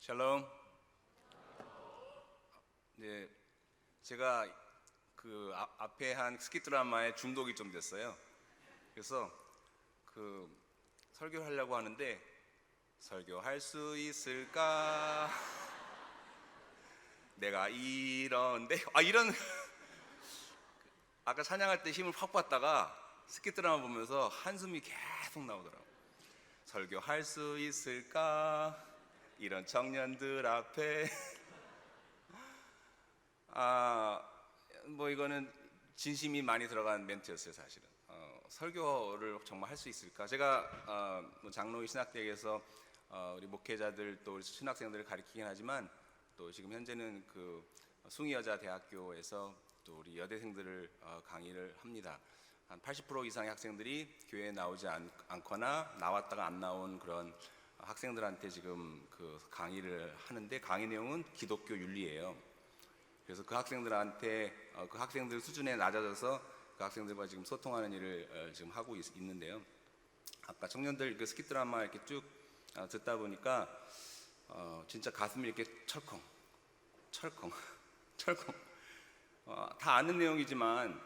샬롬. 네, 제가 그 앞에 한 스키 드라마에 중독이 좀 됐어요. 그래서 그 설교를 하려고 하는데 설교할 수 있을까? 내가 이런데 이런 아까 찬양할 때 힘을 확 받다가 스키 드라마 보면서 한숨이 계속 나오더라고요. 설교할 수 있을까? 이런 청년들 앞에 뭐 이거는 진심이 많이 들어간 멘트였어요, 사실은. 설교를 정말 할 수 있을까? 제가 뭐 장로의 신학대학에서 우리 목회자들 또 우리 신학생들을 가르치긴 하지만 또 지금 현재는 그 숭의여자대학교에서 또 우리 여대생들을 강의를 합니다. 한 80% 이상의 학생들이 교회에 나오지 않거나 나왔다가 안 나온 그런 학생들한테 지금 그 강의를 하는데, 강의 내용은 기독교 윤리예요. 그래서 그 학생들한테 그 학생들 수준에 낮아져서 그 학생들과 지금 소통하는 일을 지금 하고 있는데요. 아까 청년들 그 스키 드라마 이렇게 쭉 듣다 보니까 진짜 가슴이 이렇게 철컹 다 아는 내용이지만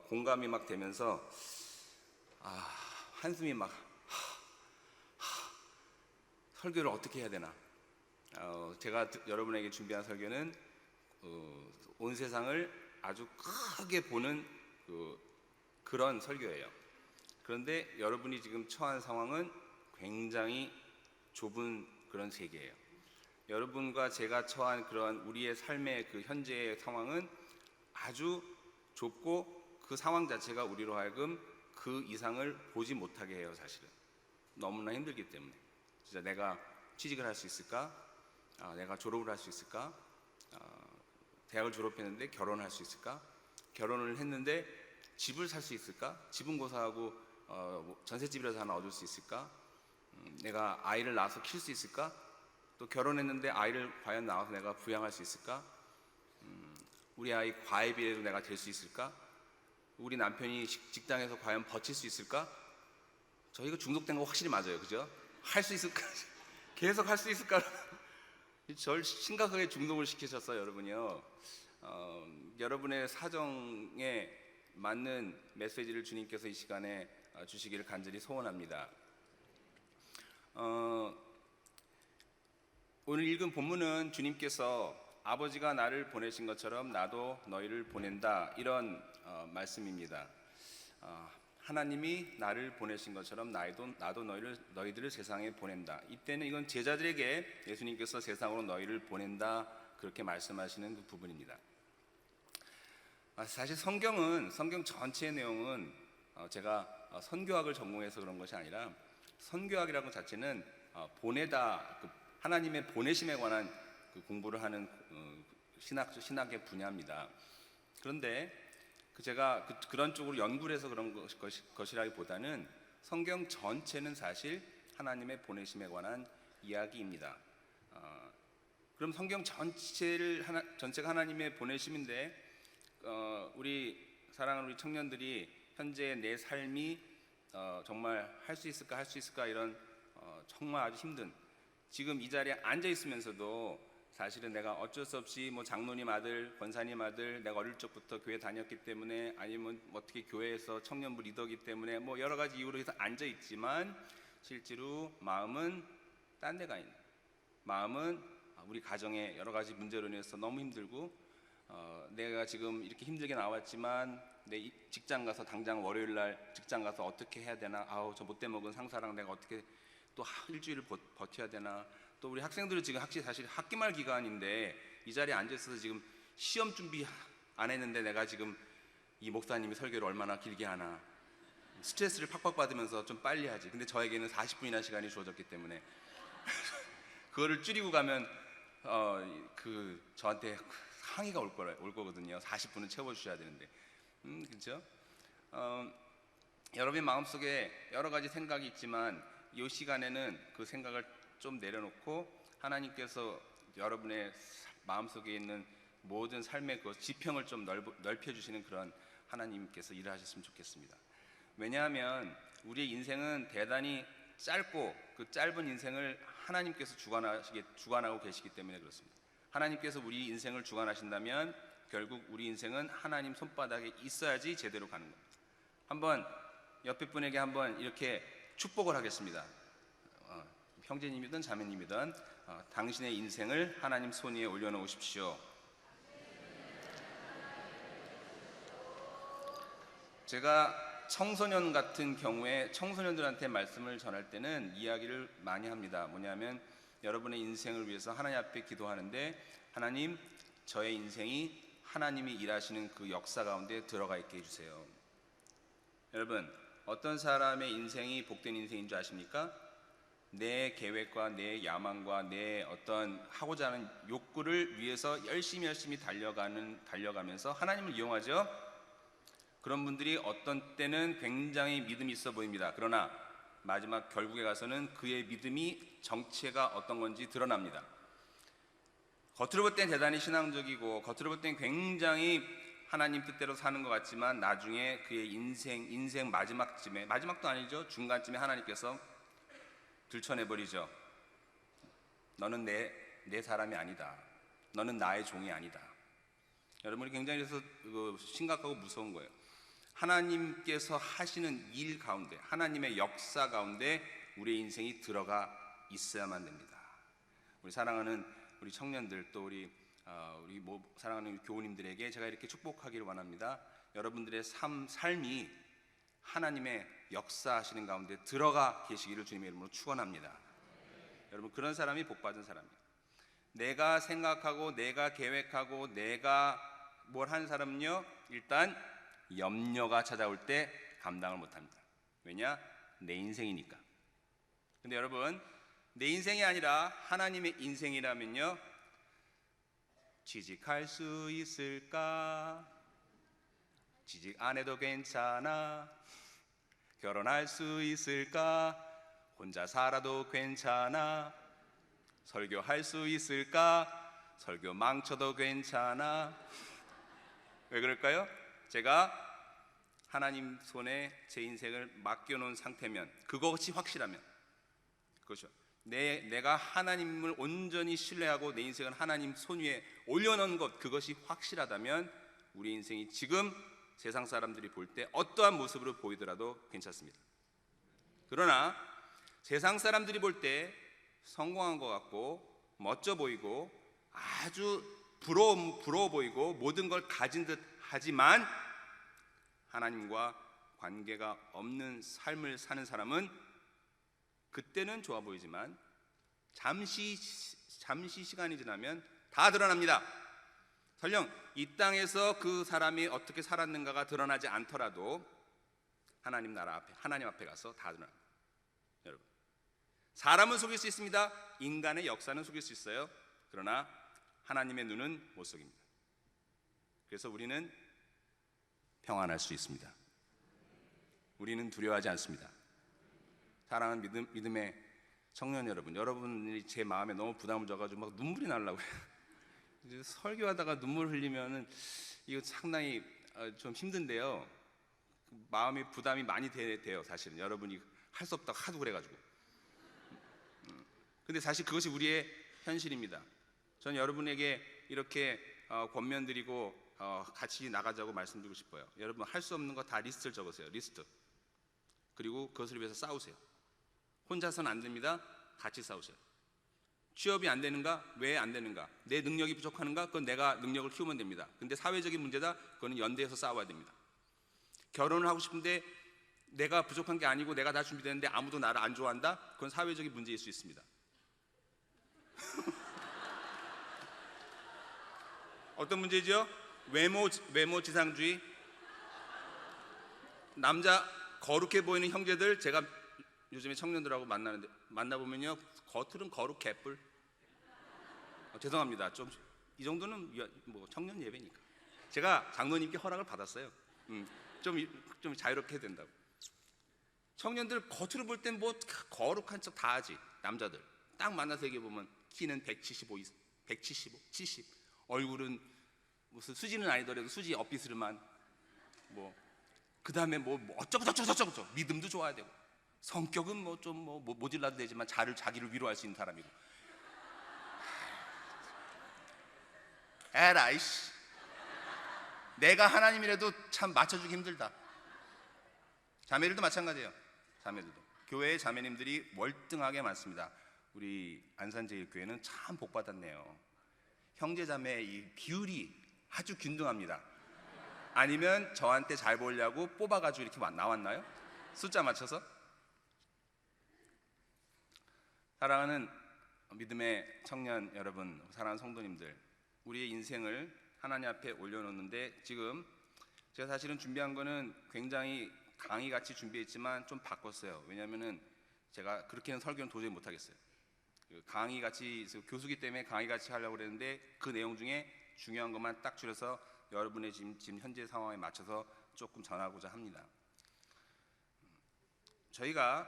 공감이 막 되면서 한숨이 막 설교를 어떻게 해야 되나. 제가 여러분에게 준비한 설교는 온 세상을 아주 크게 보는 그런 설교예요. 그런데 여러분이 지금 처한 상황은 굉장히 좁은 그런 세계예요. 여러분과 제가 처한 그런 우리의 삶의 그 현재의 상황은 아주 좁고 그 상황 자체가 우리로 하여금 그 이상을 보지 못하게 해요. 사실은 너무나 힘들기 때문에. 진짜 내가 취직을 할 수 있을까? 내가 졸업을 할 수 있을까? 대학을 졸업했는데 결혼할 수 있을까? 결혼을 했는데 집을 살 수 있을까? 집은 고사하고 전셋집이라도 하나 얻을 수 있을까? 내가 아이를 낳아서 키울 수 있을까? 또 결혼했는데 아이를 과연 낳아서 내가 부양할 수 있을까? 우리 아이 과외비라도 내가 될 수 있을까? 우리 남편이 직장에서 과연 버틸 수 있을까? 저희가 중독된 거 확실히 맞아요, 그죠? 할 수 있을까? 계속 할 수 있을까? 절 심각하게 중독을 시키셨어요, 여러분이요. 여러분의 사정에 맞는 메시지를 주님께서 이 시간에 주시기를 간절히 소원합니다. 오늘 읽은 본문은 주님께서 아버지가 나를 보내신 것처럼 나도 너희를 보낸다, 이런 말씀입니다. 하나님이 나를 보내신 것처럼 나도 너희들을 세상에 보낸다. 이때는 이건 제자들에게 예수님께서 세상으로 너희를 보낸다, 그렇게 말씀하시는 그 부분입니다. 사실 성경 전체의 내용은 제가 선교학을 전공해서 그런 것이 아니라, 선교학이라는 것 자체는 보내다, 하나님의 보내심에 관한 그 공부를 하는 신학의 분야입니다. 그런데 제가 그런 쪽으로 연구를 해서 그런 것이라기보다는 성경 전체는 사실 하나님의 보내심에 관한 이야기입니다. 그럼 성경 전체가 하나님의 보내심인데, 우리 사랑하는 우리 청년들이 현재 내 삶이 정말 할 수 있을까 이런 정말 아주 힘든, 지금 이 자리에 앉아 있으면서도 사실은 내가 어쩔 수 없이 뭐 장로님 아들, 권사님 아들, 내가 어릴 적부터 교회 다녔기 때문에, 아니면 어떻게 교회에서 청년부 리더기 때문에 뭐 여러 가지 이유로 해서 앉아 있지만 실제로 마음은 딴 데가 있는, 마음은 우리 가정의 여러 가지 문제로 인해서 너무 힘들고, 내가 지금 이렇게 힘들게 나왔지만 내 직장 가서 당장 월요일 날 직장 가서 어떻게 해야 되나, 저 못돼 먹은 상사랑 내가 어떻게 또 일주일을 버텨야 되나. 또 우리 학생들은 지금 사실 학기말 기간인데 이 자리에 앉아있어서 지금 시험 준비 안 했는데 내가 지금 이 목사님이 설교를 얼마나 길게 하나, 스트레스를 팍팍 받으면서 좀 빨리 하지. 근데 저에게는 40분이나 시간이 주어졌기 때문에 그거를 줄이고 가면 저한테 항의가 올 거거든요. 40분은 채워주셔야 되는데. 그렇죠? 여러분의 마음속에 여러 가지 생각이 있지만 이 시간에는 그 생각을 좀 내려놓고 하나님께서 여러분의 마음속에 있는 모든 삶의 그 지평을 좀 넓혀주시는 그런 하나님께서 일을 하셨으면 좋겠습니다. 왜냐하면 우리의 인생은 대단히 짧고 그 짧은 인생을 하나님께서 주관하고 계시기 때문에 그렇습니다. 하나님께서 우리 인생을 주관하신다면 결국 우리 인생은 하나님 손바닥에 있어야지 제대로 가는 겁니다. 한번 옆에 분에게 한번 이렇게 축복을 하겠습니다. 형제님이든 자매님이든 당신의 인생을 하나님 손 위에 올려놓으십시오. 제가 청소년 같은 경우에 청소년들한테 말씀을 전할 때는 이야기를 많이 합니다. 뭐냐면 여러분의 인생을 위해서 하나님 앞에 기도하는데, 하나님, 저의 인생이 하나님이 일하시는 그 역사 가운데 들어가 있게 해주세요. 여러분, 어떤 사람의 인생이 복된 인생인 줄 아십니까? 내 계획과 내 야망과 내 어떤 하고자 하는 욕구를 위해서 열심히 달려가면서 하나님을 이용하죠. 그런 분들이 어떤 때는 굉장히 믿음이 있어 보입니다. 그러나 마지막 결국에 가서는 그의 믿음이 정체가 어떤 건지 드러납니다. 겉으로 볼 땐 대단히 신앙적이고 겉으로 볼 땐 굉장히 하나님 뜻대로 사는 것 같지만 나중에 그의 인생 마지막쯤에, 마지막도 아니죠, 중간쯤에 하나님께서 들춰내버리죠. 너는 내 사람이 아니다. 너는 나의 종이 아니다. 여러분이 굉장히 그래서 심각하고 무서운 거예요. 하나님께서 하시는 일 가운데, 하나님의 역사 가운데 우리의 인생이 들어가 있어야만 됩니다. 우리 사랑하는 우리 청년들, 또 우리 사랑하는 교우님들에게 제가 이렇게 축복하기를 원합니다. 여러분들의 삶이 하나님의 역사하시는 가운데 들어가 계시기를 주님의 이름으로 축원합니다. 여러분, 그런 사람이 복받은 사람이에요. 내가 생각하고 내가 계획하고 내가 뭘 하는 사람은요, 일단 염려가 찾아올 때 감당을 못합니다. 왜냐? 내 인생이니까. 근데 여러분, 내 인생이 아니라 하나님의 인생이라면요, 취직할 수 있을까? 취직 안 해도 괜찮아. 결혼할 수 있을까? 혼자 살아도 괜찮아. 설교할 수 있을까? 설교 망쳐도 괜찮아. 왜 그럴까요? 제가 하나님 손에 제 인생을 맡겨놓은 상태면, 그것이 확실하면, 그렇죠, 내가 하나님을 온전히 신뢰하고 내 인생을 하나님 손 위에 올려놓은 것, 그것이 확실하다면 우리 인생이 지금 세상 사람들이 볼 때 어떠한 모습으로 보이더라도 괜찮습니다. 그러나 세상 사람들이 볼 때 성공한 것 같고 멋져 보이고 아주 부러워 보이고 모든 걸 가진 듯 하지만 하나님과 관계가 없는 삶을 사는 사람은 그때는 좋아 보이지만 잠시 시간이 지나면 다 드러납니다. 설령 이 땅에서 그 사람이 어떻게 살았는가가 드러나지 않더라도 하나님 나라 앞에, 하나님 앞에 가서 다 드러납니다. 여러분, 사람은 속일 수 있습니다. 인간의 역사는 속일 수 있어요. 그러나 하나님의 눈은 못 속입니다. 그래서 우리는 평안할 수 있습니다. 우리는 두려워하지 않습니다. 사랑하는 믿음의 청년 여러분, 여러분이 제 마음에 너무 부담을 줘가지고 막 눈물이 나려고 해요. 설교하다가 눈물 흘리면은 이거 상당히 좀 힘든데요. 마음의 부담이 많이 돼요. 사실은 여러분이 할 수 없다고 하도 그래가지고. 근데 사실 그것이 우리의 현실입니다. 저는 여러분에게 이렇게 권면드리고 같이 나가자고 말씀드리고 싶어요. 여러분, 할 수 없는 거 다 리스트를 적으세요. 리스트. 그리고 그것을 위해서 싸우세요. 혼자서는 안 됩니다. 같이 싸우세요. 취업이 안 되는가? 왜 안 되는가? 내 능력이 부족하는가? 그건 내가 능력을 키우면 됩니다. 근데 사회적인 문제다? 그거는 연대해서 싸워야 됩니다. 결혼을 하고 싶은데 내가 부족한 게 아니고 내가 다 준비되는데 아무도 나를 안 좋아한다? 그건 사회적인 문제일 수 있습니다. 어떤 문제죠? 외모 지상주의. 남자 거룩해 보이는 형제들, 제가 요즘에 청년들하고 만나보면요, 겉으로는 거룩 개뿔. 죄송합니다. 좀 이 정도는 뭐 청년 예배니까. 제가 장로님께 허락을 받았어요. 좀 자유롭게 해야 된다고. 청년들 겉으로 볼 땐 뭐 거룩한 척 다 하지. 남자들 딱 만나서 얘기해 보면 키는 175, 70, 얼굴은 무슨 수지는 아니더라도 수지 엇비스름한 뭐, 그 다음에 뭐 어쩌고 믿음도 좋아야 되고. 성격은 뭐 좀 모질라도 되지만 자기를 위로할 수 있는 사람이고. 에라이씨, 내가 하나님이라도 참 맞춰주기 힘들다. 자매들도 마찬가지예요. 자매들도 교회에 자매님들이 월등하게 많습니다. 우리 안산제일교회는 참 복받았네요. 형제자매 이 비율이 아주 균등합니다. 아니면 저한테 잘 보려고 뽑아가지고 이렇게 나왔나요? 숫자 맞춰서? 사랑하는 믿음의 청년 여러분, 사랑하는 성도님들, 우리의 인생을 하나님 앞에 올려놓는데, 지금 제가 사실은 준비한 거는 굉장히 강의같이 준비했지만 좀 바꿨어요. 왜냐하면은 제가 그렇게는 설교는 도저히 못하겠어요. 강의같이, 교수기 때문에 강의같이 하려고 그랬는데 그 내용 중에 중요한 것만 딱 줄여서 여러분의 지금 현재 상황에 맞춰서 조금 전하고자 합니다. 저희가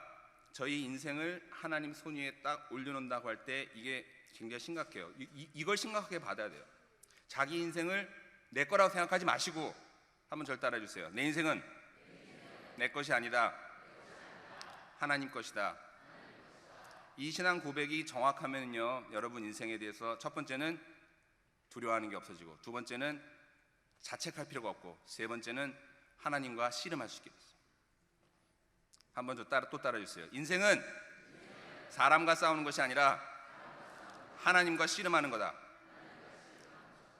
저희 인생을 하나님 손 위에 딱 올려놓는다고 할 때 이게 굉장히 심각해요. 이걸 심각하게 받아야 돼요. 자기 인생을 내 거라고 생각하지 마시고 한번 절 따라해 주세요. 내 인생은 내 것이 아니다, 하나님 것이다. 이 신앙 고백이 정확하면요, 여러분 인생에 대해서 첫 번째는 두려워하는 게 없어지고, 두 번째는 자책할 필요가 없고, 세 번째는 하나님과 씨름할 수 있게 됐어요. 한번 또 따라해 주세요. 인생은 사람과 싸우는 것이 아니라 하나님과 씨름하는 거다.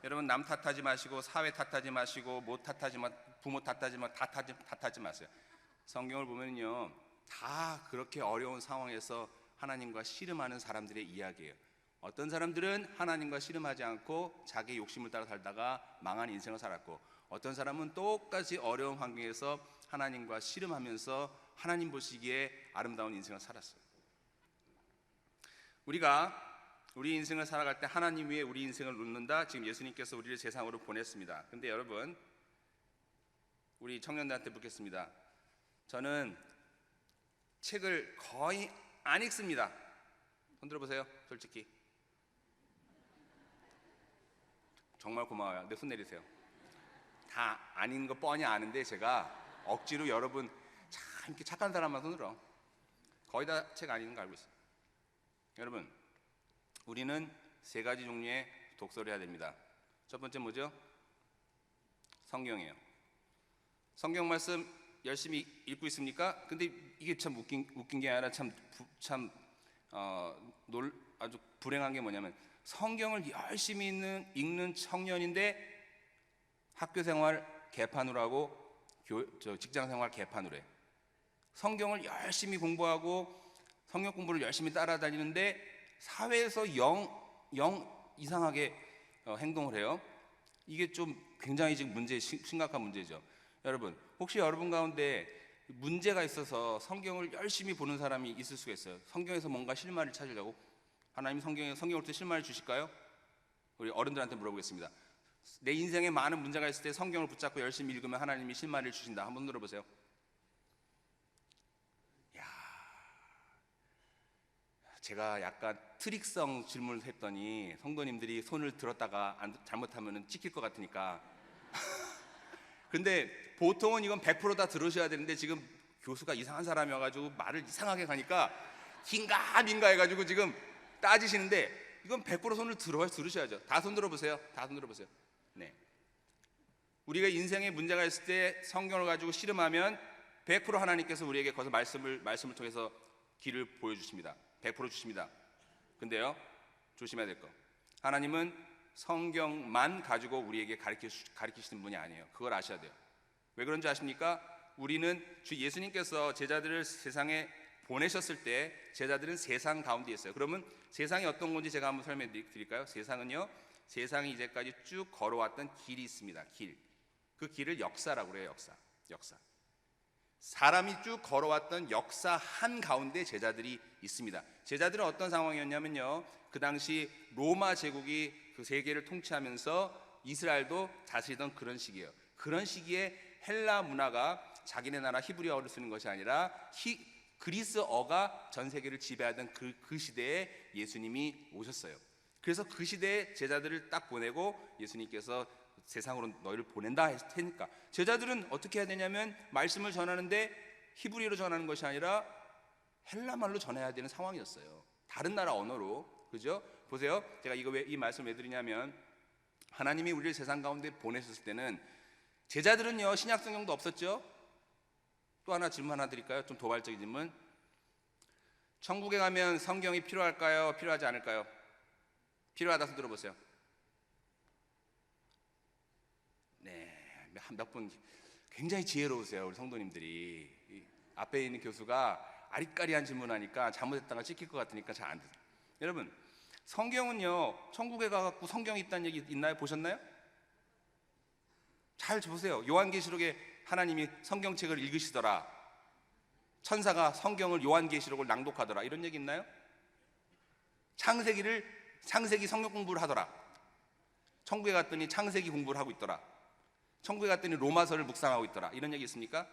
여러분, 남 탓하지 마시고, 사회 탓하지 마시고, 뭐 탓하지 마, 부모 탓하지 마, 탓하지 마세요. 성경을 보면요, 다 그렇게 어려운 상황에서 하나님과 씨름하는 사람들의 이야기예요. 어떤 사람들은 하나님과 씨름하지 않고 자기 욕심을 따라 살다가 망한 인생을 살았고, 어떤 사람은 똑같이 어려운 환경에서 하나님과 씨름하면서 하나님 보시기에 아름다운 인생을 살았어요. 우리가 우리 인생을 살아갈 때 하나님 위에 우리 인생을 놓는다. 지금 예수님께서 우리를 세상으로 보냈습니다. 근데 여러분, 우리 청년들한테 묻겠습니다. 저는 책을 거의 안 읽습니다. 손 들어보세요. 솔직히 정말 고마워요. 내 손 내리세요. 다 안 읽는 거 뻔히 아는데 제가 억지로 여러분 참 이렇게 착한 사람만 손들어. 거의 다 책 안 읽는 거 알고 있어요. 여러분, 우리는 세 가지 종류의 독서를 해야 됩니다. 첫 번째 뭐죠? 성경이에요. 성경 말씀 열심히 읽고 있습니까? 근데 이게 참 웃긴 게 아니라 아주 불행한 게 뭐냐면, 성경을 열심히 읽는 청년인데 학교 생활 개판으로 하고 직장 생활 개판으로 해. 성경을 열심히 공부하고 성경 공부를 열심히 따라다니는데 사회에서 영 이상하게 행동을 해요. 이게 좀 굉장히 지금 심각한 문제죠. 여러분, 혹시 여러분 가운데 문제가 있어서 성경을 열심히 보는 사람이 있을 수가 있어요. 성경에서 뭔가 실마리를 찾으려고. 하나님 성경을 통해 실마리를 주실까요? 우리 어른들한테 물어보겠습니다. 내 인생에 많은 문제가 있을 때 성경을 붙잡고 열심히 읽으면 하나님이 실마리를 주신다. 한번 들어보세요. 제가 약간 트릭성 질문을 했더니 성도님들이 손을 들었다가 잘못하면 찍힐 것 같으니까 근데 보통은 이건 100% 다 들으셔야 되는데 지금 교수가 이상한 사람이 와가지고 말을 이상하게 가니까 긴가민가 해가지고 지금 따지시는데, 이건 100% 손을 들으셔야죠. 다 손 들어보세요. 다 손 들어보세요. 네. 우리가 인생에 문제가 있을 때 성경을 가지고 씨름하면 100% 하나님께서 우리에게 거기서 말씀을 통해서 길을 보여주십니다. 100% 주십니다. 근데요, 조심해야 될 거, 하나님은 성경만 가지고 우리에게 가르치시는 분이 아니에요. 그걸 아셔야 돼요. 왜 그런지 아십니까? 우리는 주 예수님께서 제자들을 세상에 보내셨을 때 제자들은 세상 가운데 있어요. 그러면 세상이 어떤 건지 제가 한번 설명해 드릴까요? 세상은요, 세상이 이제까지 쭉 걸어왔던 길이 있습니다. 그 길을 역사라고 그래요. 역사. 사람이 쭉 걸어왔던 역사 한가운데 제자들이 있습니다. 제자들은 어떤 상황이었냐면요, 그 당시 로마 제국이 그 세계를 통치하면서 이스라엘도 다스리던 그런 시기예요. 그런 시기에 헬라 문화가 자기네 나라 히브리어를 쓰는 것이 아니라 그리스어가 전 세계를 지배하던 그 시대에 예수님이 오셨어요. 그래서 그 시대에 제자들을 딱 보내고 예수님께서 세상으로 너희를 보낸다 했으니까 제자들은 어떻게 해야 되냐면, 말씀을 전하는데 히브리어로 전하는 것이 아니라 헬라 말로 전해야 되는 상황이었어요. 다른 나라 언어로. 그죠? 보세요. 제가 이 말씀을 왜 드리냐면, 하나님이 우리를 세상 가운데 보내셨을 때는 제자들은요, 신약 성경도 없었죠. 또 하나 질문 하나 드릴까요? 좀 도발적인 질문. 천국에 가면 성경이 필요할까요? 필요하지 않을까요? 필요하다 손 들어보세요. 네, 몇 분 굉장히 지혜로우세요, 우리 성도님들이. 앞에 있는 교수가 아리까리한 질문하니까 잘못했다가 찍힐 것 같으니까 잘 안 돼요. 여러분, 성경은요, 천국에 가갖고 성경이 있다는 얘기 있나요? 보셨나요? 잘 보세요. 요한계시록에 하나님이 성경책을 읽으시더라, 천사가 성경을 요한계시록을 낭독하더라, 이런 얘기 있나요? 창세기 성경 공부를 하더라, 천국에 갔더니 창세기 공부를 하고 있더라, 천국에 갔더니 로마서를 묵상하고 있더라, 이런 얘기 있습니까?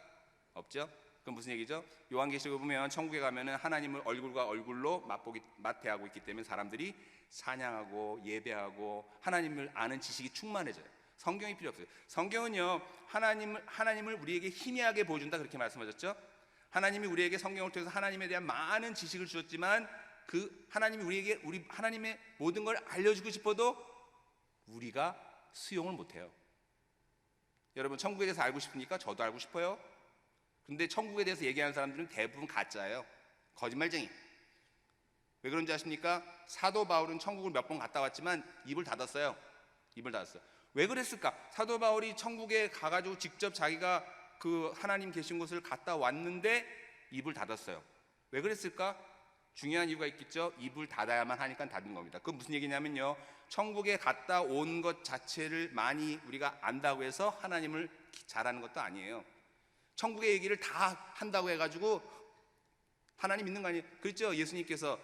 없죠? 그럼 무슨 얘기죠? 요한계시록을 보면 천국에 가면은 하나님을 얼굴과 얼굴로 맞대하고 있기 때문에 사람들이 찬양하고 예배하고 하나님을 아는 지식이 충만해져요. 성경이 필요 없어요. 성경은요, 하나님을 우리에게 희미하게 보여준다, 그렇게 말씀하셨죠? 하나님이 우리에게 성경을 통해서 하나님에 대한 많은 지식을 주셨지만, 그 하나님이 우리에게 하나님의 모든 걸 알려주고 싶어도 우리가 수용을 못해요. 여러분, 천국에 대해서 알고 싶습니까? 저도 알고 싶어요. 근데 천국에 대해서 얘기하는 사람들은 대부분 가짜예요. 거짓말쟁이. 왜 그런지 아십니까? 사도 바울은 천국을 몇 번 갔다 왔지만 입을 닫았어요. 입을 닫았어요. 왜 그랬을까? 사도 바울이 천국에 가가지고 직접 자기가 그 하나님 계신 곳을 갔다 왔는데 입을 닫았어요. 왜 그랬을까? 중요한 이유가 있겠죠. 입을 닫아야만 하니까 닫은 겁니다. 그건 무슨 얘기냐면요, 천국에 갔다 온 것 자체를 많이 우리가 안다고 해서 하나님을 잘하는 것도 아니에요. 천국의 얘기를 다 한다고 해가지고 하나님 믿는 거 아니에요? 그렇죠? 예수님께서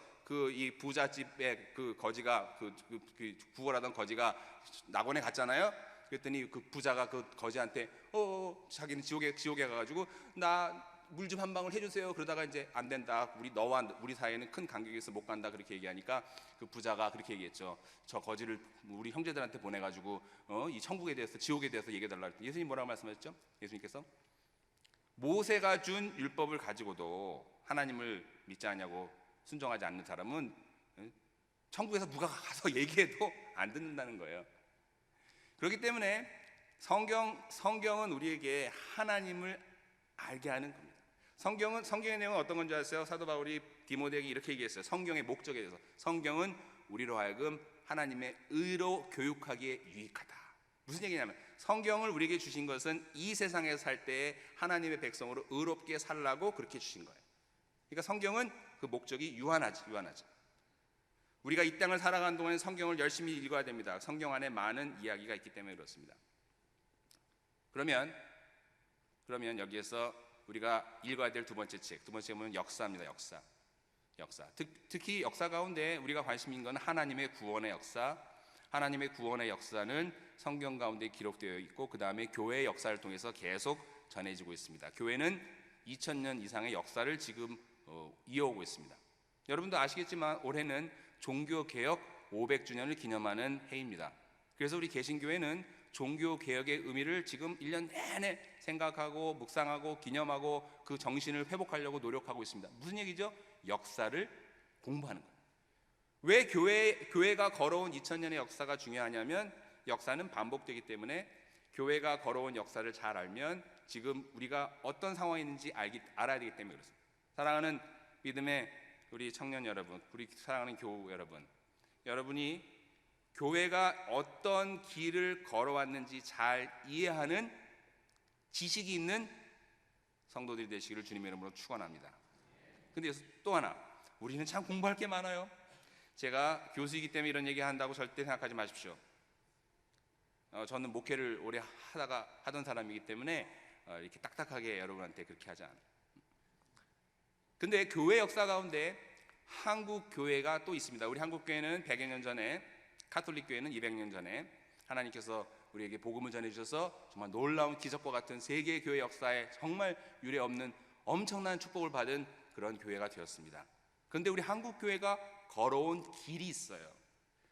이 부잣집에 그 거지가 그 구걸하던 거지가 낙원에 갔잖아요. 그랬더니 그 부자가 그 거지한테 자기는 지옥에 가가지고 나 물 좀 한 방울 해주세요. 그러다가 이제 안 된다, 우리 사이에는 큰 간격이 있어 못 간다, 그렇게 얘기하니까 그 부자가 그렇게 얘기했죠. 저 거지를 우리 형제들한테 보내가지고 이 천국에 대해서, 지옥에 대해서 얘기해달라 그랬더니 예수님 뭐라고 말씀하셨죠? 예수님께서 모세가 준 율법을 가지고도 하나님을 믿지 않냐고 순종하지 않는 사람은 천국에서 누가 가서 얘기해도 안 듣는다는 거예요. 그렇기 때문에 성경은 우리에게 하나님을 알게 하는 겁니다. 성경의 내용은 어떤 건지 아세요? 사도 바울이 디모데에게 이렇게 얘기했어요. 성경의 목적에 대해서. 성경은 우리로 하여금 하나님의 의로 교육하기에 유익하다. 무슨 얘기냐면, 성경을 우리에게 주신 것은 이 세상에 살 때에 하나님의 백성으로 의롭게 살라고 그렇게 주신 거예요. 그러니까 성경은 그 목적이 유한하지. 우리가 이 땅을 살아가는 동안 성경을 열심히 읽어야 됩니다. 성경 안에 많은 이야기가 있기 때문에 그렇습니다. 그러면 여기에서 우리가 읽어야 될 두 번째 책은 역사입니다. 역사. 특히 역사 가운데 우리가 관심 있는 건 하나님의 구원의 역사. 하나님의 구원의 역사는 성경 가운데 기록되어 있고, 그 다음에 교회의 역사를 통해서 계속 전해지고 있습니다. 교회는 2000년 이상의 역사를 지금 이어오고 있습니다. 여러분도 아시겠지만 올해는 종교개혁 500주년을 기념하는 해입니다. 그래서 우리 개신교회는 종교개혁의 의미를 지금 1년 내내 생각하고 묵상하고 기념하고 그 정신을 회복하려고 노력하고 있습니다. 무슨 얘기죠? 역사를 공부하는 거예요. 왜 교회가 걸어온 2000년의 역사가 중요하냐면, 역사는 반복되기 때문에 교회가 걸어온 역사를 잘 알면 지금 우리가 어떤 상황에 있는지 알아야 되기 때문에 그렇습니다. 사랑하는 믿음의 우리 청년 여러분, 우리 사랑하는 교우 여러분, 여러분이 교회가 어떤 길을 걸어왔는지 잘 이해하는 지식이 있는 성도들이 되시기를 주님의 이름으로 축원합니다. 근데 또 하나, 우리는 참 공부할 게 많아요. 제가 교수이기 때문에 이런 얘기 한다고 절대 생각하지 마십시오. 저는 목회를 오래 하던 사람이기 때문에 이렇게 딱딱하게 여러분한테 그렇게 하지 않아요. 근데 교회 역사 가운데 한국 교회가 또 있습니다. 우리 한국 교회는 100여 년 전에, 가톨릭 교회는 200년 전에 하나님께서 우리에게 복음을 전해주셔서 정말 놀라운 기적과 같은 세계 교회 역사에 정말 유례 없는 엄청난 축복을 받은 그런 교회가 되었습니다. 그런데 우리 한국 교회가 걸어온 길이 있어요.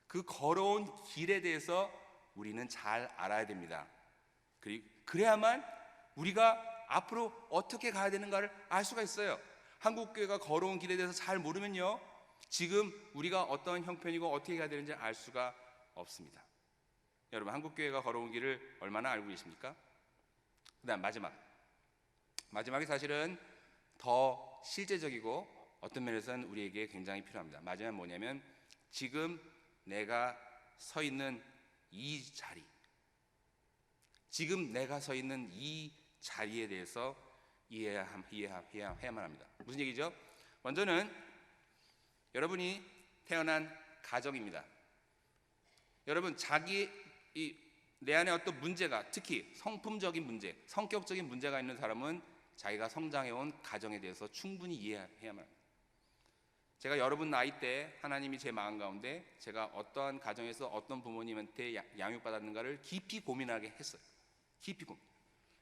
그 걸어온 길에 대해서 우리는 잘 알아야 됩니다. 그래야만 우리가 앞으로 어떻게 가야 되는가를 알 수가 있어요. 한국교회가 걸어온 길에 대해서 잘 모르면요, 지금 우리가 어떤 형편이고 어떻게 해야 되는지 알 수가 없습니다. 여러분, 한국교회가 걸어온 길을 얼마나 알고 계십니까? 그 다음 마지막이 사실은 더 실제적이고 어떤 면에서는 우리에게 굉장히 필요합니다. 마지막은 뭐냐면, 지금 내가 서 있는 이 자리, 지금 내가 서 있는 이 자리에 대해서 이해해야만 합니다. 무슨 얘기죠? 먼저는 여러분이 태어난 가정입니다. 여러분, 내 안에 어떤 문제가, 특히 성품적인 문제, 성격적인 문제가 있는 사람은 자기가 성장해온 가정에 대해서 충분히 이해해야만 합니다. 제가 여러분 나이 때 하나님이 제 마음 가운데 제가 어떠한 가정에서 어떤 부모님한테 양육받았는가를 깊이 고민하게 했어요. 깊이 고민.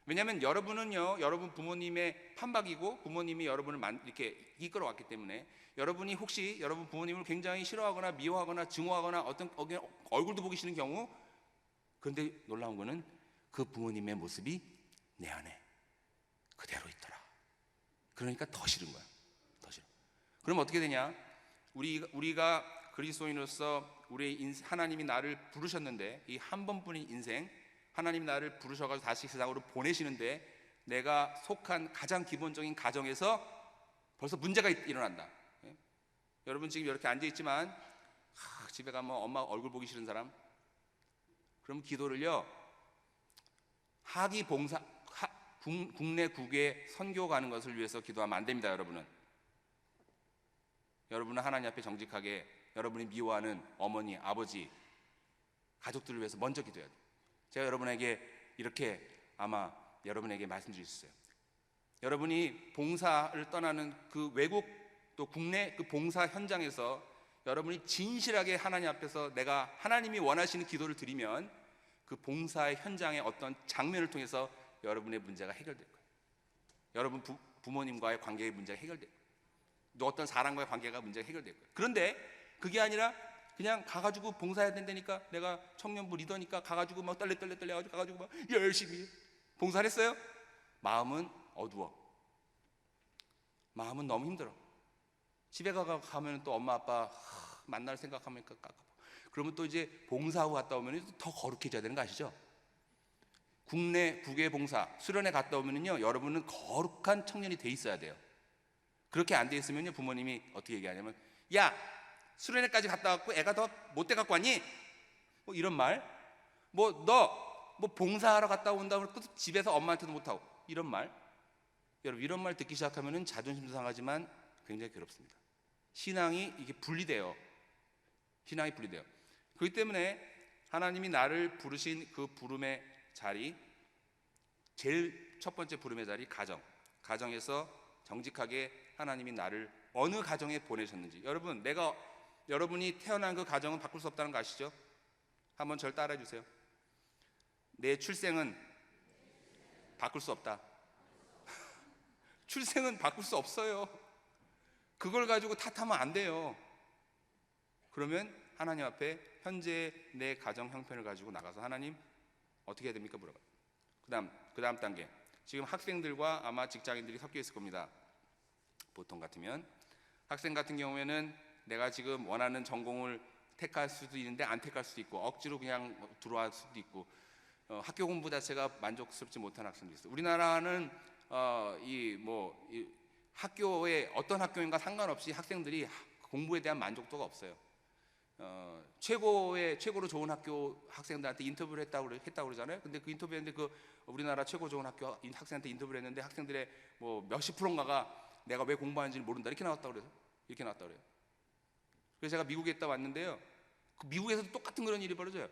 왜냐하면 여러분은요, 여러분 부모님의 판박이고 부모님이 여러분을 이렇게 이끌어왔기 때문에, 여러분이 혹시 여러분 부모님을 굉장히 싫어하거나 미워하거나 증오하거나 어떤 얼굴도 보기 싫은 경우, 그런데 놀라운 거는 그 부모님의 모습이 내 안에 그대로 있더라. 그러니까 더 싫은 거야. 더 싫어. 그럼 어떻게 되냐? 우리가 그리스도인으로서 하나님이 나를 부르셨는데, 이 한 번뿐인 인생, 하나님이 나를 부르셔가지고 다시 세상으로 보내시는데, 내가 속한 가장 기본적인 가정에서 벌써 문제가 일어난다. 예? 여러분 지금 이렇게 앉아있지만 집에 가면 엄마 얼굴 보기 싫은 사람, 그럼 기도를요, 국내 국외 선교 가는 것을 위해서 기도하면 안 됩니다. 여러분은 하나님 앞에 정직하게 여러분이 미워하는 어머니, 아버지, 가족들을 위해서 먼저 기도해야 돼요. 제가 여러분에게 이렇게 아마 여러분에게 말씀드릴 수 있어요. 여러분이 봉사를 떠나는 그 외국 또 국내 그 봉사 현장에서 여러분이 진실하게 하나님 앞에서 내가 하나님이 원하시는 기도를 드리면, 그 봉사의 현장의 어떤 장면을 통해서 여러분의 문제가 해결될 거예요. 여러분 부모님과의 관계의 문제가 해결될 거예요. 또 어떤 사람과의 관계가 문제가 해결될 거예요. 그런데 그게 아니라 그냥 가가지고 봉사해야 된다니까, 내가 청년부 리더니까 가가지고 막 떨려 가가지고 막 열심히 봉사를 했어요. 마음은 어두워. 마음은 너무 힘들어. 집에 가면 또 엄마 아빠 만날 생각하면 깝깝하고, 그러면 또 이제 봉사하고 갔다 오면 더 거룩해져야 되는 거 아시죠? 국내 국외 봉사 수련회 갔다 오면요, 여러분은 거룩한 청년이 돼 있어야 돼요. 그렇게 안 돼 있으면요, 부모님이 어떻게 얘기하냐면, 야, 수련회까지 갔다 왔고 애가 더 못돼 갖고 왔니? 뭐 이런 말. 너 봉사하러 갔다 온다고 또 집에서 엄마한테도 못하고, 이런 말. 여러분, 이런 말 듣기 시작하면은 자존심도 상하지만 굉장히 괴롭습니다. 신앙이 이게 분리돼요. 신앙이 분리돼요. 그렇기 때문에 하나님이 나를 부르신 그 부름의 자리, 제일 첫 번째 부름의 자리, 가정에서 정직하게 하나님이 나를 어느 가정에 보내셨는지, 여러분이 태어난 그 가정은 바꿀 수 없다는 거 아시죠? 한번 절 따라해 주세요. 내 출생은 바꿀 수 없다. 출생은 바꿀 수 없어요. 그걸 가지고 탓하면 안 돼요. 그러면 하나님 앞에 현재 내 가정 형편을 가지고 나가서, 하나님 어떻게 해야 됩니까? 물어봐요. 그 다음 단계, 지금 학생들과 아마 직장인들이 섞여 있을 겁니다. 보통 같으면 학생 같은 경우에는 내가 지금 원하는 전공을 택할 수도 있는데 안 택할 수도 있고, 억지로 그냥 들어갈 수도 있고, 학교 공부 자체가 만족스럽지 못한 학생도 있어요. 우리나라는 학교에 어떤 학교인가 상관없이 학생들이 공부에 대한 만족도가 없어요. 최고로 좋은 학교 학생들한테 인터뷰를 했다고 그러잖아요. 근데 그 인터뷰했는데 우리나라 최고 좋은 학교 학생한테 인터뷰를 했는데 학생들의 몇십 프로인가가 내가 왜 공부하는지를 모른다, 이렇게 나왔다고 그래요. 그래서 제가 미국에 있다 왔는데요, 미국에서도 똑같은 그런 일이 벌어져요.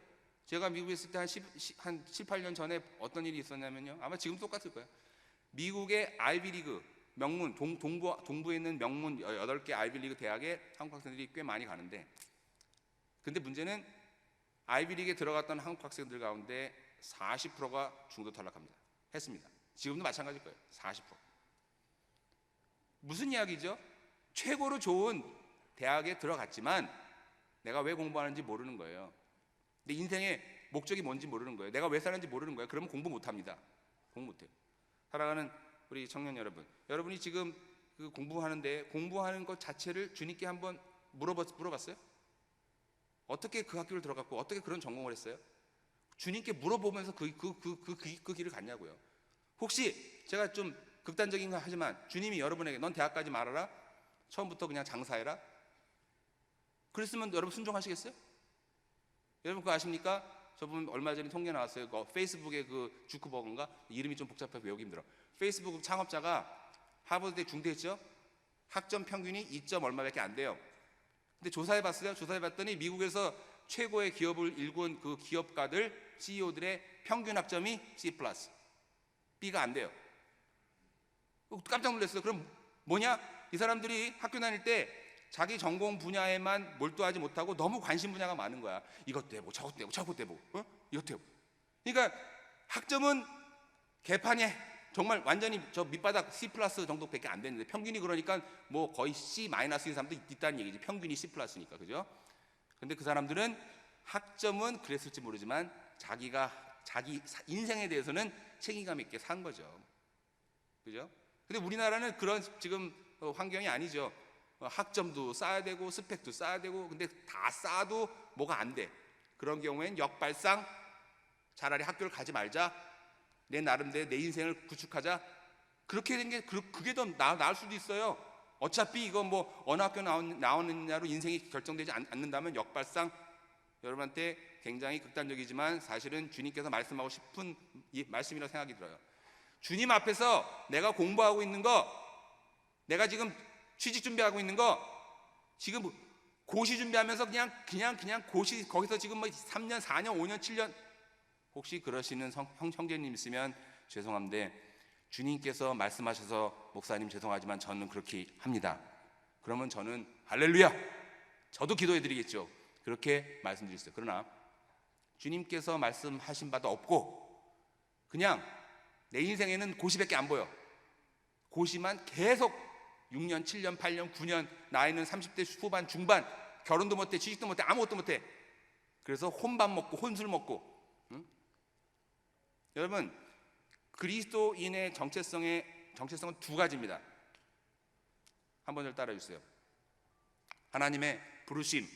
제가 미국에 있을 때 한 7, 8년 전에 어떤 일이 있었냐면요, 아마 지금 똑같을 거예요. 미국의 아이비리그 명문, 동부에 있는 명문 8개 아이비리그 대학에 한국 학생들이 꽤 많이 가는데, 근데 문제는 아이비리그에 들어갔던 한국 학생들 가운데 40%가 중도 했습니다. 지금도 마찬가지일 거예요. 40%. 무슨 이야기죠? 최고로 좋은 대학에 들어갔지만 내가 왜 공부하는지 모르는 거예요. 내 인생의 목적이 뭔지 모르는 거예요. 내가 왜 사는지 모르는 거예요. 그러면 공부 못합니다. 공부 못해요. 사랑하는 우리 청년 여러분, 여러분이 지금 그 공부하는 것 자체를 주님께 한번 물어봤어요? 어떻게 그 학교를 들어갔고 어떻게 그런 전공을 했어요? 주님께 물어보면서 그 길을 갔냐고요. 혹시 제가 좀 극단적인 거 하지만 주님이 여러분에게 넌 대학까지 말아라, 처음부터 그냥 장사해라, 그랬으면 여러분 순종하시겠어요? 여러분 그거 아십니까? 저분 얼마 전에 통계 나왔어요. 그 페이스북의 그 주크버거인가? 이름이 좀 복잡해서 외우기 힘들어. 페이스북 창업자가 하버드대 중대했죠. 학점 평균이 2점 얼마밖에 안 돼요. 근데 조사해봤어요. 조사해봤더니 미국에서 최고의 기업을 일군 그 기업가들, CEO들의 평균 학점이 C+, B가 안 돼요. 깜짝 놀랐어요. 그럼 뭐냐? 이 사람들이 학교 다닐 때 자기 전공 분야에만 몰두하지 못하고 너무 관심 분야가 많은 거야. 이것도 해보고 저것도 해보고 저것도 해보고 이것도 해보고. 그러니까 학점은 개판에 정말 완전히 저 밑바닥 C+ 정도밖에 안 되는데 평균이 그러니까 뭐 거의 C- 인 사람도 있다는 얘기지. 평균이 C+니까, 그죠? 근데 그 사람들은 학점은 그랬을지 모르지만 자기 인생에 대해서는 책임감 있게 산 거죠. 그죠? 근데 우리나라는 그런 지금 환경이 아니죠. 학점도 쌓아야 되고 스펙도 쌓아야 되고, 근데 다 쌓아도 뭐가 안 돼. 그런 경우엔 역발상, 차라리 학교를 가지 말자, 내 나름대로 내 인생을 구축하자, 그렇게 된 게 그게 더 나을 수도 있어요. 어차피 이거 뭐 어느 학교 나오느냐로 인생이 결정되지 않는다면 역발상, 여러분한테 굉장히 극단적이지만 사실은 주님께서 말씀하고 싶은 말씀이라고 생각이 들어요. 주님 앞에서 내가 공부하고 있는 거, 내가 지금 취직 준비하고 있는 거, 지금 고시 준비하면서 그냥 고시 거기서 지금 뭐 3년, 4년, 5년, 7년, 혹시 그러시는 형제님 있으면 죄송한데 주님께서 말씀하셔서 목사님 죄송하지만 저는 그렇게 합니다. 그러면 저는 할렐루야, 저도 기도해 드리겠죠. 그렇게 말씀드릴 수 있어요. 그러나 주님께서 말씀하신 바도 없고 그냥 내 인생에는 고시밖에 안 보여. 고시만 계속 6년, 7년, 8년, 9년, 나이는 30대 후반, 중반, 결혼도 못해, 취직도 못해, 아무것도 못해. 그래서 혼밥 먹고 혼술 먹고. 응? 여러분, 그리스도인의 정체성은 두 가지입니다. 한번 더 따라해 주세요. 하나님의 부르심,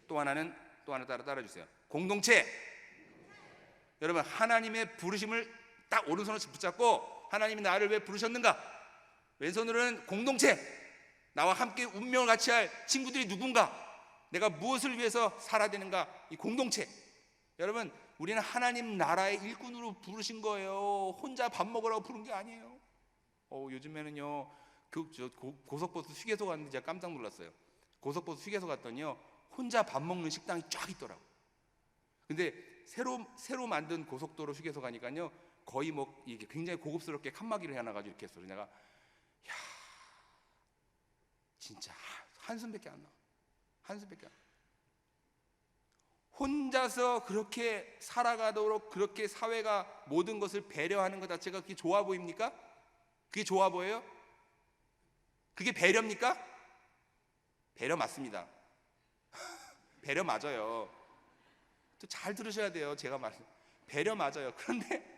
또 하나 따라 주세요. 공동체. 여러분, 하나님의 부르심을 딱 오른손으로 붙잡고 하나님이 나를 왜 부르셨는가? 왼손으로는 공동체, 나와 함께 운명을 같이 할 친구들이 누군가, 내가 무엇을 위해서 살아야 되는가, 이 공동체. 여러분, 우리는 하나님 나라의 일꾼으로 부르신 거예요. 혼자 밥 먹으라고 부른 게 아니에요. 요즘에는요, 고속버스 휴게소 갔는데 제가 깜짝 놀랐어요. 고속버스 휴게소 갔더니요, 혼자 밥 먹는 식당이 쫙 있더라고. 근데 새로 만든 고속도로 휴게소 가니까요, 거의 뭐 이게 굉장히 고급스럽게 칸막이를 해놔가지고 이렇게 했어요. 내가 야, 진짜 한숨밖에 안 나. 한숨밖에 안 나. 혼자서 그렇게 살아가도록 그렇게 사회가 모든 것을 배려하는 것 자체가 그게 좋아 보입니까? 그게 좋아 보여요? 그게 배려입니까? 배려 맞습니다. 배려 맞아요. 또 잘 들으셔야 돼요. 제가 배려 맞아요. 그런데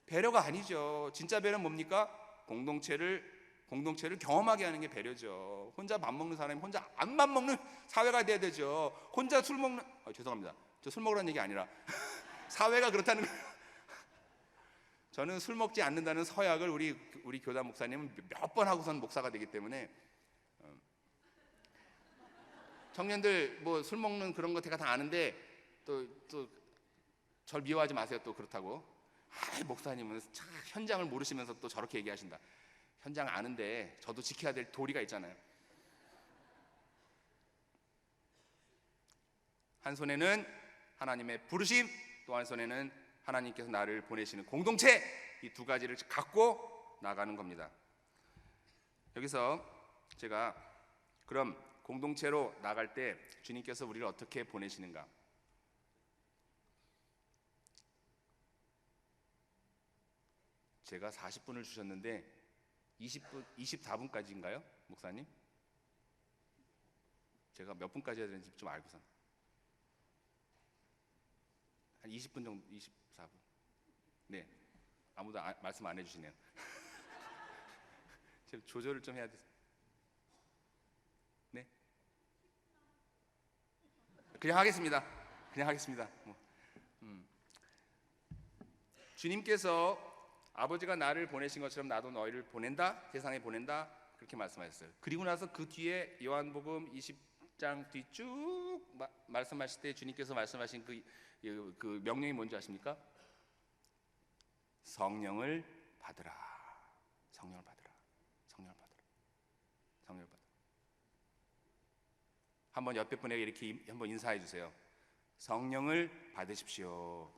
배려가 아니죠. 진짜 배려는 뭡니까? 공동체를 경험하게 하는 게 배려죠. 혼자 밥 먹는 사람이 혼자 안 밥 먹는 사회가 돼야 되죠. 혼자 술 먹는, 죄송합니다. 저 술 먹으라는 얘기 아니라 사회가 그렇다는 거예요. 저는 술 먹지 않는다는 서약을 우리 교단 목사님은 몇 번 하고선 목사가 되기 때문에, 청년들 뭐 술 먹는 그런 거 제가 다 아는데 또 절 미워하지 마세요. 또 그렇다고. 목사님은 참 현장을 모르시면서 또 저렇게 얘기하신다. 현장 아는데 저도 지켜야 될 도리가 있잖아요. 한 손에는 하나님의 부르심, 또 한 손에는 하나님께서 나를 보내시는 공동체, 이 두 가지를 갖고 나가는 겁니다. 여기서 제가 그럼 공동체로 나갈 때 주님께서 우리를 어떻게 보내시는가? 제가 40분을 주셨는데 24분까지인가요? 목사님? 제가 몇 분까지 해야 되는지 좀 알고선 한 20분 정도, 24분. 네, 아무도 말씀 안 해주시네요. 지금 조절을 좀 해야 돼. 네, 그냥 하겠습니다. 그냥 하겠습니다. 주님께서 아버지가 나를 보내신 것처럼 나도 너희를 보낸다, 세상에 보낸다, 그렇게 말씀하셨어요. 그리고 나서 그 뒤에 요한복음 20장 뒤 쭉 말씀하실 때 주님께서 말씀하신 그 명령이 뭔지 아십니까? 성령을 받으라, 성령을 받으라, 성령을 받으라, 성령을 받으라. 한번 옆에 분에게 이렇게 한번 인사해 주세요. 성령을 받으십시오.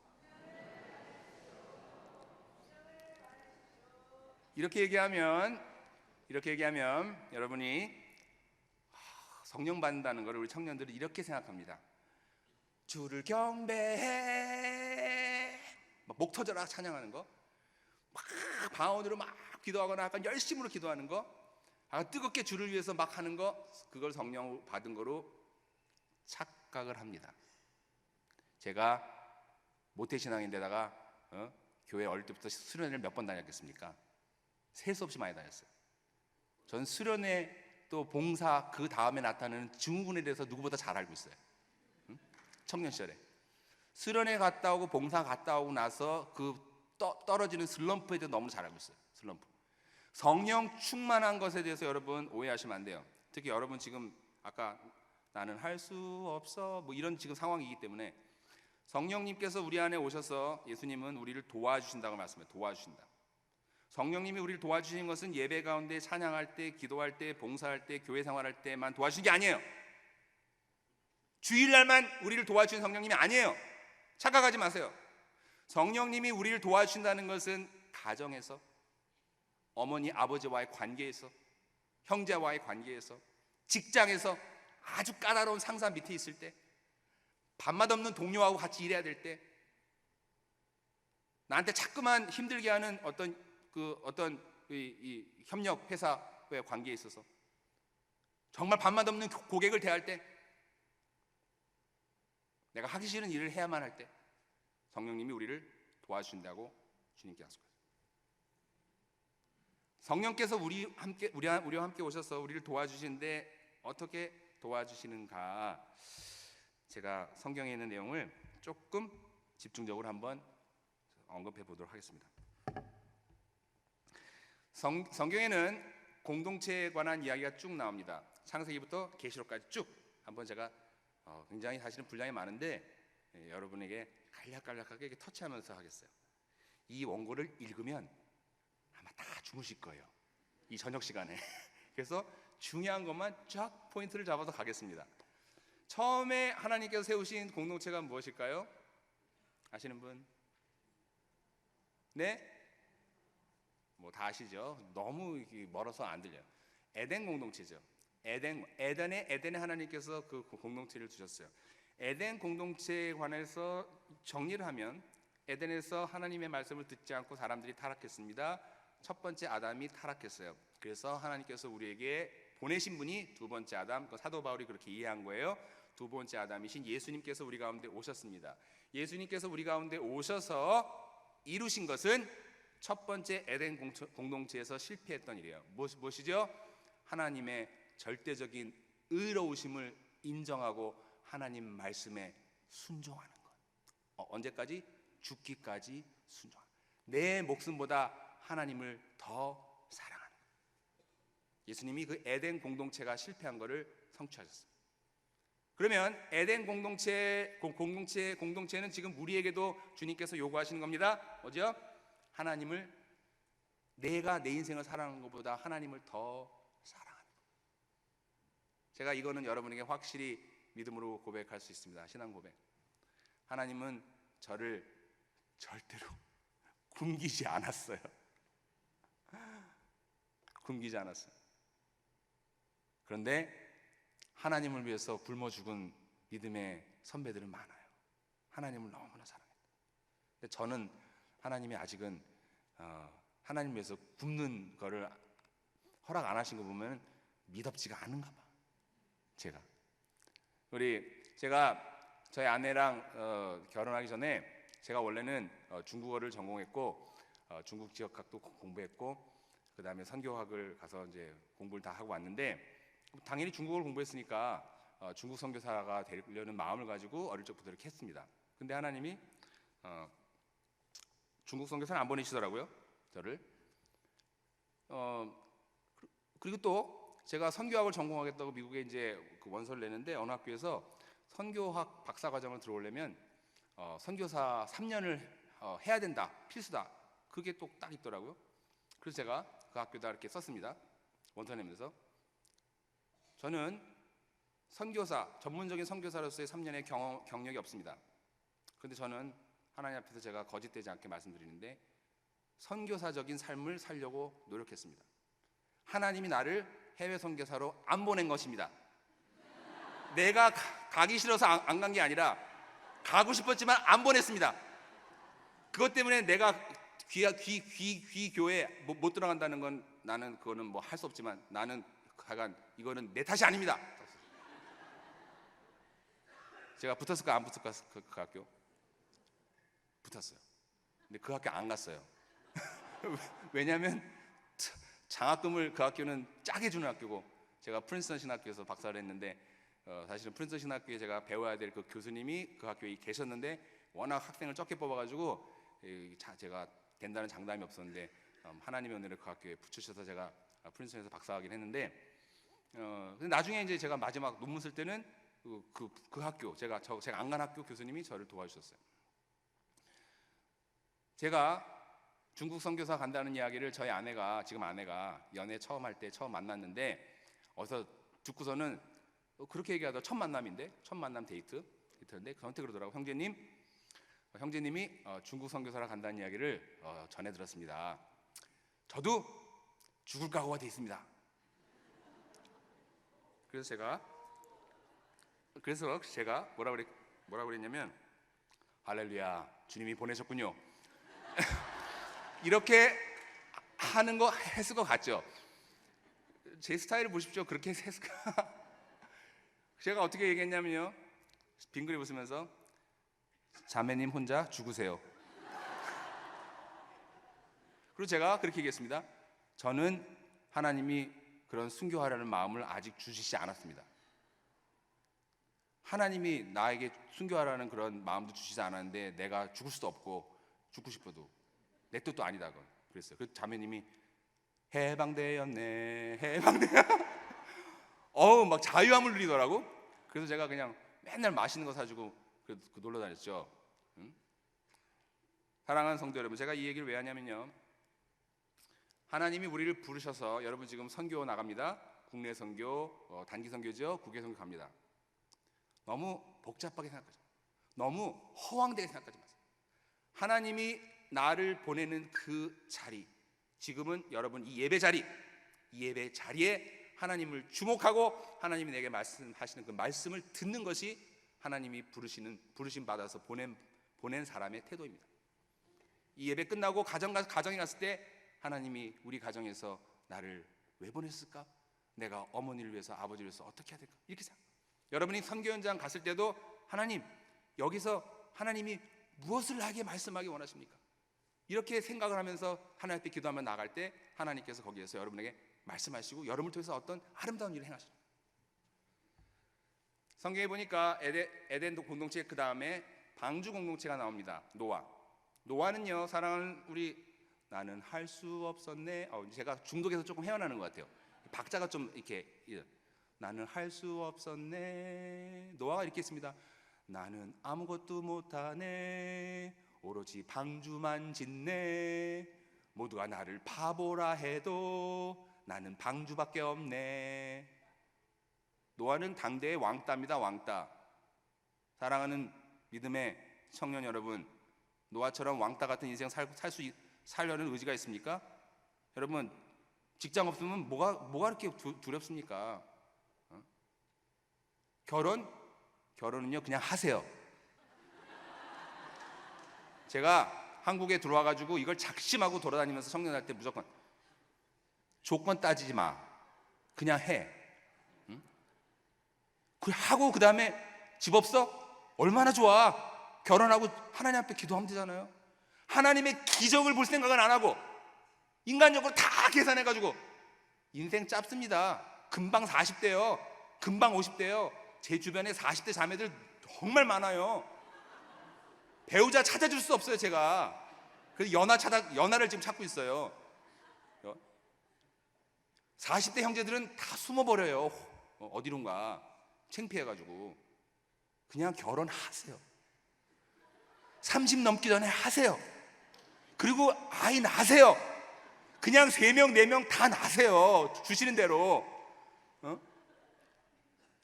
이렇게 얘기하면 여러분이 성령 받는다는 걸 우리 청년들은 이렇게 생각합니다. 주를 경배해, 목 터져라 찬양하는 거, 막 방언으로 막 기도하거나 약간 열심으로 기도하는 거, 뜨겁게 주를 위해서 막 하는 거, 그걸 성령 받은 거로 착각을 합니다. 제가 모태신앙인데다가 교회 어릴 때부터 수련회를 몇 번 다녔겠습니까? 셀 수 없이 많이 다녔어요. 전 수련회 또 봉사 그 다음에 나타나는 증후군에 대해서 누구보다 잘 알고 있어요. 청년 시절에 수련회 갔다 오고 봉사 갔다 오고 나서 그 떨어지는 슬럼프에 대해서 너무 잘 알고 있어요. 슬럼프. 성령 충만한 것에 대해서 여러분 오해하시면 안 돼요. 특히 여러분 지금 아까 나는 할 수 없어 뭐 이런 지금 상황이기 때문에 성령님께서 우리 안에 오셔서 예수님은 우리를 도와주신다고 말씀해요. 도와주신다. 성령님이 우리를 도와주시는 것은 예배 가운데 찬양할 때, 기도할 때, 봉사할 때, 교회 생활할 때만 도와주시는 게 아니에요. 주일날만 우리를 도와주시는 성령님이 아니에요. 착각하지 마세요. 성령님이 우리를 도와주신다는 것은 가정에서, 어머니 아버지와의 관계에서, 형제와의 관계에서, 직장에서 아주 까다로운 상사 밑에 있을 때, 밥맛 없는 동료하고 같이 일해야 될 때, 나한테 자꾸만 힘들게 하는 어떤 이 협력 회사의 관계에 있어서 정말 밥맛 없는 고객을 대할 때, 내가 하기 싫은 일을 해야만 할 때 성령님이 우리를 도와주신다고 주님께 약속하셨어요. 성령께서 우리와 함께 오셔서 우리를 도와주시는데 어떻게 도와주시는가, 제가 성경에 있는 내용을 조금 집중적으로 한번 언급해 보도록 하겠습니다. 성경에는 공동체에 관한 이야기가 쭉 나옵니다. 창세기부터 계시록까지 쭉 한번 제가 굉장히 사실은 분량이 많은데 여러분에게 간략간략하게 이렇게 터치하면서 하겠어요. 이 원고를 읽으면 아마 다 주무실 거예요, 이 저녁 시간에. 그래서 중요한 것만 쫙 포인트를 잡아서 가겠습니다. 처음에 하나님께서 세우신 공동체가 무엇일까요? 아시는 분? 네? 뭐 다 아시죠? 너무 멀어서 안 들려요. 에덴 공동체죠. 에덴에 하나님께서 그 공동체를 두셨어요. 에덴 공동체에 관해서 정리를 하면, 에덴에서 하나님의 말씀을 듣지 않고 사람들이 타락했습니다. 첫 번째 아담이 타락했어요. 그래서 하나님께서 우리에게 보내신 분이 두 번째 아담, 사도 바울이 그렇게 이해한 거예요. 두 번째 아담이신 예수님께서 우리 가운데 오셨습니다. 예수님께서 우리 가운데 오셔서 이루신 것은 첫 번째 에덴 공동체에서 실패했던 일이에요. 무엇이죠? 하나님의 절대적인 의로우심을 인정하고 하나님 말씀에 순종하는 것. 언제까지? 죽기까지 순종하는 것. 내 목숨보다 하나님을 더 사랑하는 것. 예수님이 그 에덴 공동체가 실패한 것을 성취하셨습니다. 그러면 에덴 공동체는 지금 우리에게도 주님께서 요구하시는 겁니다. 뭐죠? 하나님을, 내가 내 인생을 사랑하는 것보다 하나님을 더 사랑하는 것. 제가 이거는 여러분에게 확실히 믿음으로 고백할 수 있습니다. 신앙 고백. 하나님은 저를 절대로 굶기지 않았어요. 굶기지 않았어요. 그런데 하나님을 위해서 굶어 죽은 믿음의 선배들은 많아요. 하나님을 너무나 사랑했다. 근데 저는 하나님이 아직은 하나님 위해서 굶는 거를 허락 안 하신 거 보면 미덥지가 않은가 봐. 제가 저희 아내랑 결혼하기 전에 제가 원래는 중국어를 전공했고 중국 지역학도 공부했고 그 다음에 선교학을 가서 이제 공부를 다 하고 왔는데, 당연히 중국어를 공부했으니까 중국 선교사가 되려는 마음을 가지고 어릴 적부터 이렇게 했습니다. 근데 하나님이 중국 선교사는 안 보내시더라고요, 저를. 그리고 또 제가 선교학을 전공하겠다고 미국에 이제 그 원서를 내는데, 어느 학교에서 선교학 박사 과정을 들어오려면 선교사 3년을 해야 된다, 필수다, 그게 또 딱 있더라고요. 그래서 제가 그 학교에다 이렇게 썼습니다, 원서 내면서. 저는 선교사, 전문적인 선교사로서의 3년의 경력이 없습니다. 그런데 저는 하나님 앞에서 제가 거짓되지 않게 말씀드리는데, 선교사적인 삶을 살려고 노력했습니다. 하나님이 나를 해외 선교사로 안 보낸 것입니다. 내가 가기 싫어서 안 간 게 아니라 가고 싶었지만 안 보냈습니다. 그것 때문에 내가 귀 교회 못 들어간다는 건, 나는 그거는 뭐 할 수 없지만, 나는 하여간 이거는 내 탓이 아닙니다. 제가 붙었을까 안 붙었을까? 그 학교 붙었어요. 근데 그 학교 안 갔어요. 왜냐하면 장학금을, 그 학교는 짜게 주는 학교고, 제가 프린스턴 신학교에서 박사를 했는데 사실은 프린스턴 신학교에 제가 배워야 될 그 교수님이 그 학교에 계셨는데, 워낙 학생을 적게 뽑아가지고 제가 된다는 장담이 없었는데 하나님의 은혜를 그 학교에 붙이셔서 제가 프린스턴에서 박사하긴 했는데, 근데 나중에 이제 제가 마지막 논문 쓸 때는 그 학교, 제가 안 간 학교 교수님이 저를 도와주셨어요. 제가 중국 선교사 간다는 이야기를 저희 아내가, 지금 아내가 연애 처음 할 때 처음 만났는데, 어서 듣고서는 그렇게 얘기하다, 첫 만남인데, 첫 만남 데이트인데 저한테 그러더라고. 형제님이 중국 선교사를 간다는 이야기를 전해 들었습니다. 저도 죽을 각오가 돼 있습니다. 그래서 제가 뭐라 그랬냐면, 할렐루야, 주님이 보내셨군요. 이렇게 하는 거 했을 것 같죠? 제 스타일을 보십시오. 그렇게 했을까? 제가 어떻게 얘기했냐면요, 빙그레 웃으면서, 자매님 혼자 죽으세요. 그리고 제가 그렇게 얘기했습니다. 저는 하나님이 그런 순교하라는 마음을 아직 주시지 않았습니다. 하나님이 나에게 순교하라는 그런 마음도 주시지 않았는데, 내가 죽을 수도 없고 죽고 싶어도 내 뜻도 아니다, 그건. 그랬어요. 그래서 자매님이 해방되었네, 막 자유함을 누리더라고. 그래서 제가 그냥 맨날 맛있는 거 사주고 놀러 다녔죠. 사랑하는 성도 여러분, 제가 이 얘기를 왜 하냐면요, 하나님이 우리를 부르셔서, 여러분 지금 선교 나갑니다. 국내 선교, 단기 선교죠. 국외 선교 갑니다. 너무 복잡하게 생각하지 마세요. 너무 허황되게 생각하지 마세요. 하나님이 나를 보내는 그 자리, 지금은 여러분 이 예배 자리에 하나님을 주목하고 하나님이 내게 말씀하시는 그 말씀을 듣는 것이 하나님이 부르심 받아서 보낸 사람의 태도입니다. 이 예배 끝나고 가정에 갔을 때, 하나님이 우리 가정에서 나를 왜 보냈을까? 내가 어머니를 위해서, 아버지를 위해서 어떻게 해야 될까? 이렇게 생각. 여러분이 선교 현장 갔을 때도, 하나님, 여기서 하나님이 무엇을 나에게 말씀하기 원하십니까? 이렇게 생각을 하면서 하나님 앞에 기도하며 나갈 때, 하나님께서 거기에서 여러분에게 말씀하시고 여러분을 통해서 어떤 아름다운 일을 행하십니다. 성경에 보니까 에덴 공동체, 그 다음에 방주 공동체가 나옵니다. 노아는요, 사랑하는 나는 할 수 없었네. 제가 중독에서 조금 헤어나는 것 같아요. 박자가 좀 이렇게, 나는 할 수 없었네. 노아가 이렇게 했습니다. 나는 아무것도 못하네. 오로지 방주만 짓네. 모두가 나를 바보라 해도 나는 방주밖에 없네. 노아는 당대의 왕따입니다. 왕따. 사랑하는 믿음의 청년 여러분, 노아처럼 왕따 같은 인생 살려는 의지가 있습니까? 여러분, 직장 없으면 뭐가 이렇게 두렵습니까? 결혼은요, 그냥 하세요. 제가 한국에 들어와가지고 이걸 작심하고 돌아다니면서 청년할 때 무조건 조건 따지지 마, 그냥 해. 하고 그 다음에 집 없어? 얼마나 좋아. 결혼하고 하나님 앞에 기도하면 되잖아요. 하나님의 기적을 볼 생각은 안 하고 인간적으로 다 계산해가지고. 인생 짧습니다. 금방 40대요. 금방 50대요. 제 주변에 40대 자매들 정말 많아요. 배우자 찾아줄 수 없어요, 제가. 그래서 연하를 지금 찾고 있어요. 40대 형제들은 다 숨어버려요. 어디론가 창피해가지고. 그냥 결혼하세요. 30 넘기 전에 하세요. 그리고 아이 낳으세요. 그냥 3명 4명 다 낳으세요. 주시는 대로.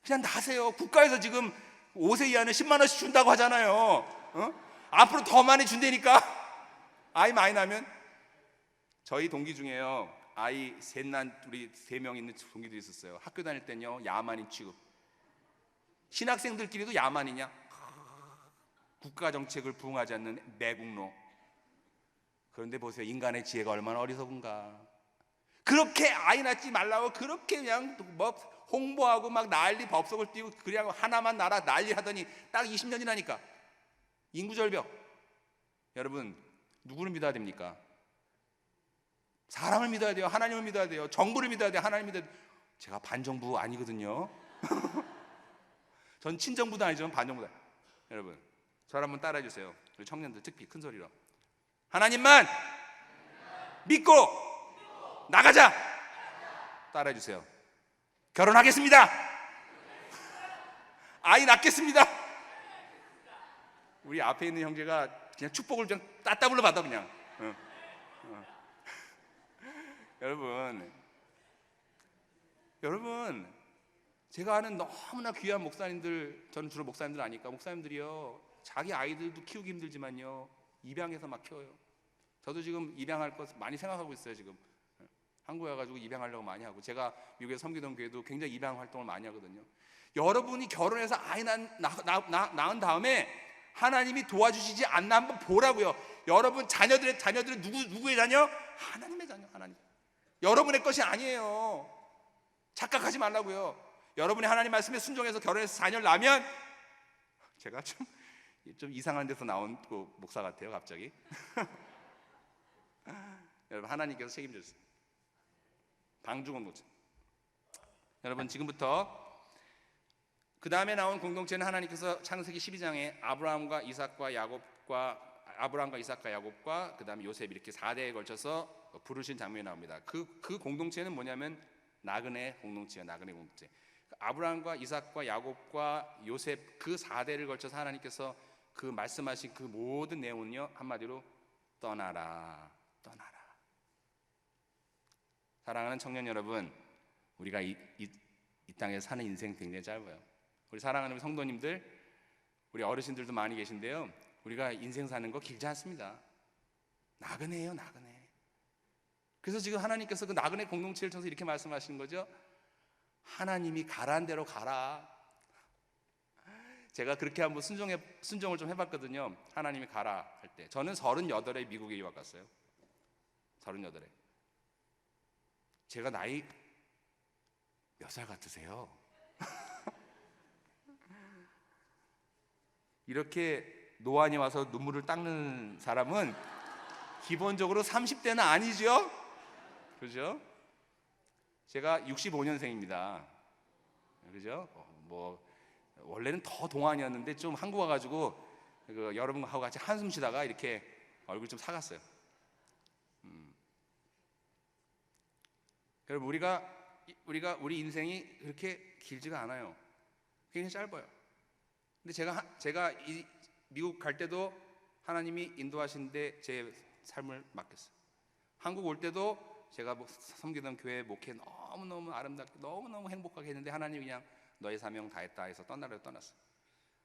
그냥 낳으세요. 국가에서 지금 5세 이하는 10만 원씩 준다고 하잖아요. 앞으로 더 많이 준다니까. 아이 많이 낳으면. 저희 동기 중에요, 아이 셋 난 우리 3명 있는 동기들이 있었어요. 학교 다닐 땐요 야만인 취급. 신학생들끼리도 야만이냐? 국가 정책을 부응하지 않는 매국노. 그런데 보세요, 인간의 지혜가 얼마나 어리석은가. 그렇게 아이 낳지 말라고 그렇게 그냥 뭐 홍보하고 막 난리, 법석을 띄우고 그냥 하나만 낳아 난리 하더니 딱 20년이라니까. 인구절벽. 여러분, 누구를 믿어야 됩니까? 사람을 믿어야 돼요? 하나님을 믿어야 돼요? 정부를 믿어야 돼요? 하나님을 믿어야 돼요? 제가 반정부 아니거든요. 전 친정부도 아니지만 반정부도. 여러분, 저를 한번 따라해 주세요. 우리 청년들 특히 큰 소리로. 하나님만 믿고 나가자. 따라해 주세요. 결혼하겠습니다. 아이 낳겠습니다. 우리 앞에 있는 형제가 그냥 축복을 그냥 따따블로 받아 그냥. 여러분, 제가 아는 너무나 귀한 목사님들, 저는 주로 목사님들 아니까, 목사님들이요 자기 아이들도 키우기 힘들지만요 입양해서 막 키워요. 저도 지금 입양할 것 많이 생각하고 있어요. 지금 한국에 와가지고 입양하려고 많이 하고, 제가 미국에서 섬기던 교회도 굉장히 입양 활동을 많이 하거든요. 여러분이 결혼해서 아이 낳은 다음에 하나님이 도와주시지 않나 한번 보라고요. 여러분 자녀들은 누구의 자녀? 하나님의 자녀. 하나님. 여러분의 것이 아니에요. 착각하지 말라고요. 여러분이 하나님 말씀에 순종해서 결혼해서 자녀를 낳으면, 제가 좀 이상한 데서 나온 그 목사 같아요 갑자기. 여러분, 하나님께서 책임져 주세요. 방주공동체. 여러분, 지금부터 그 다음에 나온 공동체는 하나님께서 창세기 12장에 아브라함과 이삭과 야곱과 그 다음에 요셉, 이렇게 4대에 걸쳐서 부르신 장면이 나옵니다. 그 공동체는 뭐냐면 나그네 공동체예요. 나그네 공동체. 아브라함과 이삭과 야곱과 요셉, 그 4대를 걸쳐서 하나님께서 그 말씀하신 그 모든 내용은요 한마디로 떠나라. 사랑하는 청년 여러분, 우리가 이 땅에서 사는 인생 굉장히 짧아요. 우리 사랑하는 성도님들, 우리 어르신들도 많이 계신데요, 우리가 인생 사는 거 길지 않습니다. 나그네예요, 나그네. 그래서 지금 하나님께서 그 나그네 공동체를 통해서 이렇게 말씀하시는 거죠. 하나님이 가라는 대로 가라. 제가 그렇게 한번 순종을 좀 해봤거든요. 하나님이 가라 할 때. 저는 38에 미국에 유학 갔어요. 38에. 제가 나이 몇 살 같으세요? 이렇게 노안이 와서 눈물을 닦는 사람은 기본적으로 30대는 아니죠? 그죠? 제가 65년생입니다. 그죠? 뭐 원래는 더 동안이었는데 좀 한국 와가지고 여러분하고 같이 한숨 쉬다가 이렇게 얼굴 좀 사갔어요. 여러분, 우리 인생이 그렇게 길지가 않아요. 굉장히 짧아요. 근데 제가 이 미국 갈 때도 하나님이 인도하시는데 제 삶을 맡겼어요. 한국 올 때도 제가 섬기던 교회 목회 너무너무 아름답게 너무너무 행복하게 했는데 하나님이 그냥 너의 사명 다 했다 해서 떠났어요.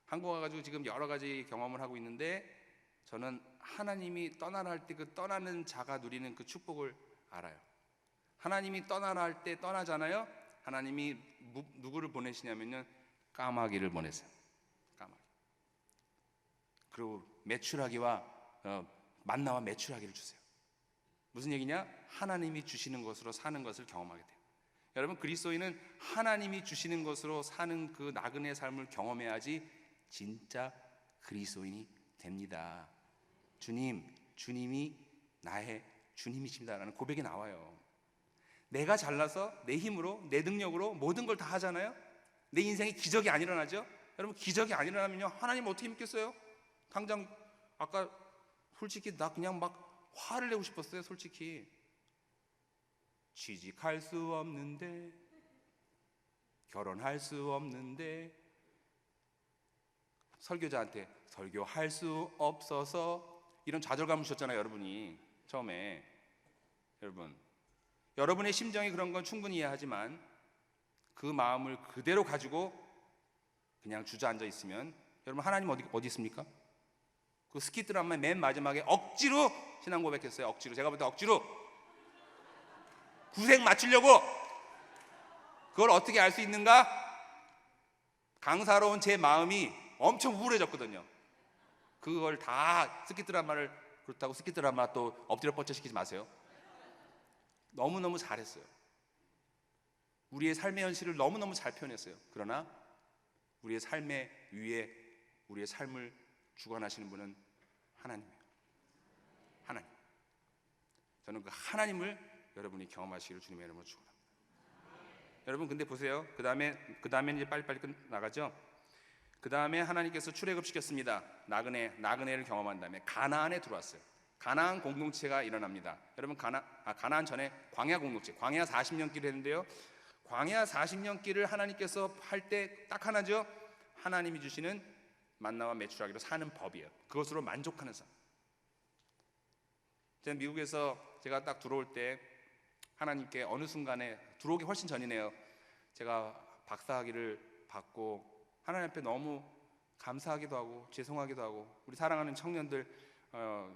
한국 와가지고 지금 여러 가지 경험을 하고 있는데, 저는 하나님이 떠나라 할 때 그 떠나는 자가 누리는 그 축복을 알아요. 하나님이 떠나라 할 때 떠나잖아요. 하나님이 누구를 보내시냐면요, 까마귀를 보내세요. 까마귀. 그리고 만나와 메추라기를 주세요. 무슨 얘기냐? 하나님이 주시는 것으로 사는 것을 경험하게 돼요. 여러분, 그리스도인은 하나님이 주시는 것으로 사는 그 나그네 삶을 경험해야지 진짜 그리스도인이 됩니다. 주님이 나의 주님이십니다라는 고백이 나와요. 내가 잘나서 내 힘으로 내 능력으로 모든 걸 다 하잖아요. 내 인생에 기적이 안 일어나죠. 여러분, 기적이 안 일어나면요, 하나님 어떻게 믿겠어요? 당장 아까 솔직히 나 그냥 막 화를 내고 싶었어요. 솔직히 취직할 수 없는데, 결혼할 수 없는데, 설교자한테 설교할 수 없어서, 이런 좌절감을 주셨잖아요, 여러분이 처음에. 여러분의 심정이 그런 건 충분히 이해하지만 그 마음을 그대로 가지고 그냥 주저앉아 있으면, 여러분, 하나님 어디 있습니까? 그 스키 드라마의 맨 마지막에 억지로 신앙 고백했어요. 억지로. 제가 볼 때 억지로 구색 맞추려고. 그걸 어떻게 알 수 있는가? 강사로운 제 마음이 엄청 우울해졌거든요. 그걸 다 스키 드라마를, 그렇다고 스키 드라마 또 엎드려 뻗쳐 시키지 마세요. 너무너무 잘했어요. 우리의 삶의 현실을 너무너무 잘 표현했어요. 그러나 우리의 삶의 위에 우리의 삶을 주관하시는 분은 하나님이에요. 하나님. 저는 그 하나님을 여러분이 경험하시기를 주님의 이름으로 축원합니다. 여러분, 근데 보세요. 그 다음에 이제 빨리빨리 나가죠. 그 다음에 하나님께서 출애굽 시켰습니다. 나그네를 경험한 다음에 가나안에 들어왔어요. 가나안 공동체가 일어납니다. 여러분, 가나안 전에 광야 공동체, 광야 40년 길을 했는데요. 광야 40년 길을 하나님께서 할 때 딱 하나죠. 하나님이 주시는 만나와 메추라기로 사는 법이에요. 그것으로 만족하는 삶. 제가 미국에서 제가 딱 들어올 때 하나님께 어느 순간에, 들어오기 훨씬 전이네요, 제가 박사학위를 받고 하나님 앞에 너무 감사하기도 하고 죄송하기도 하고, 우리 사랑하는 청년들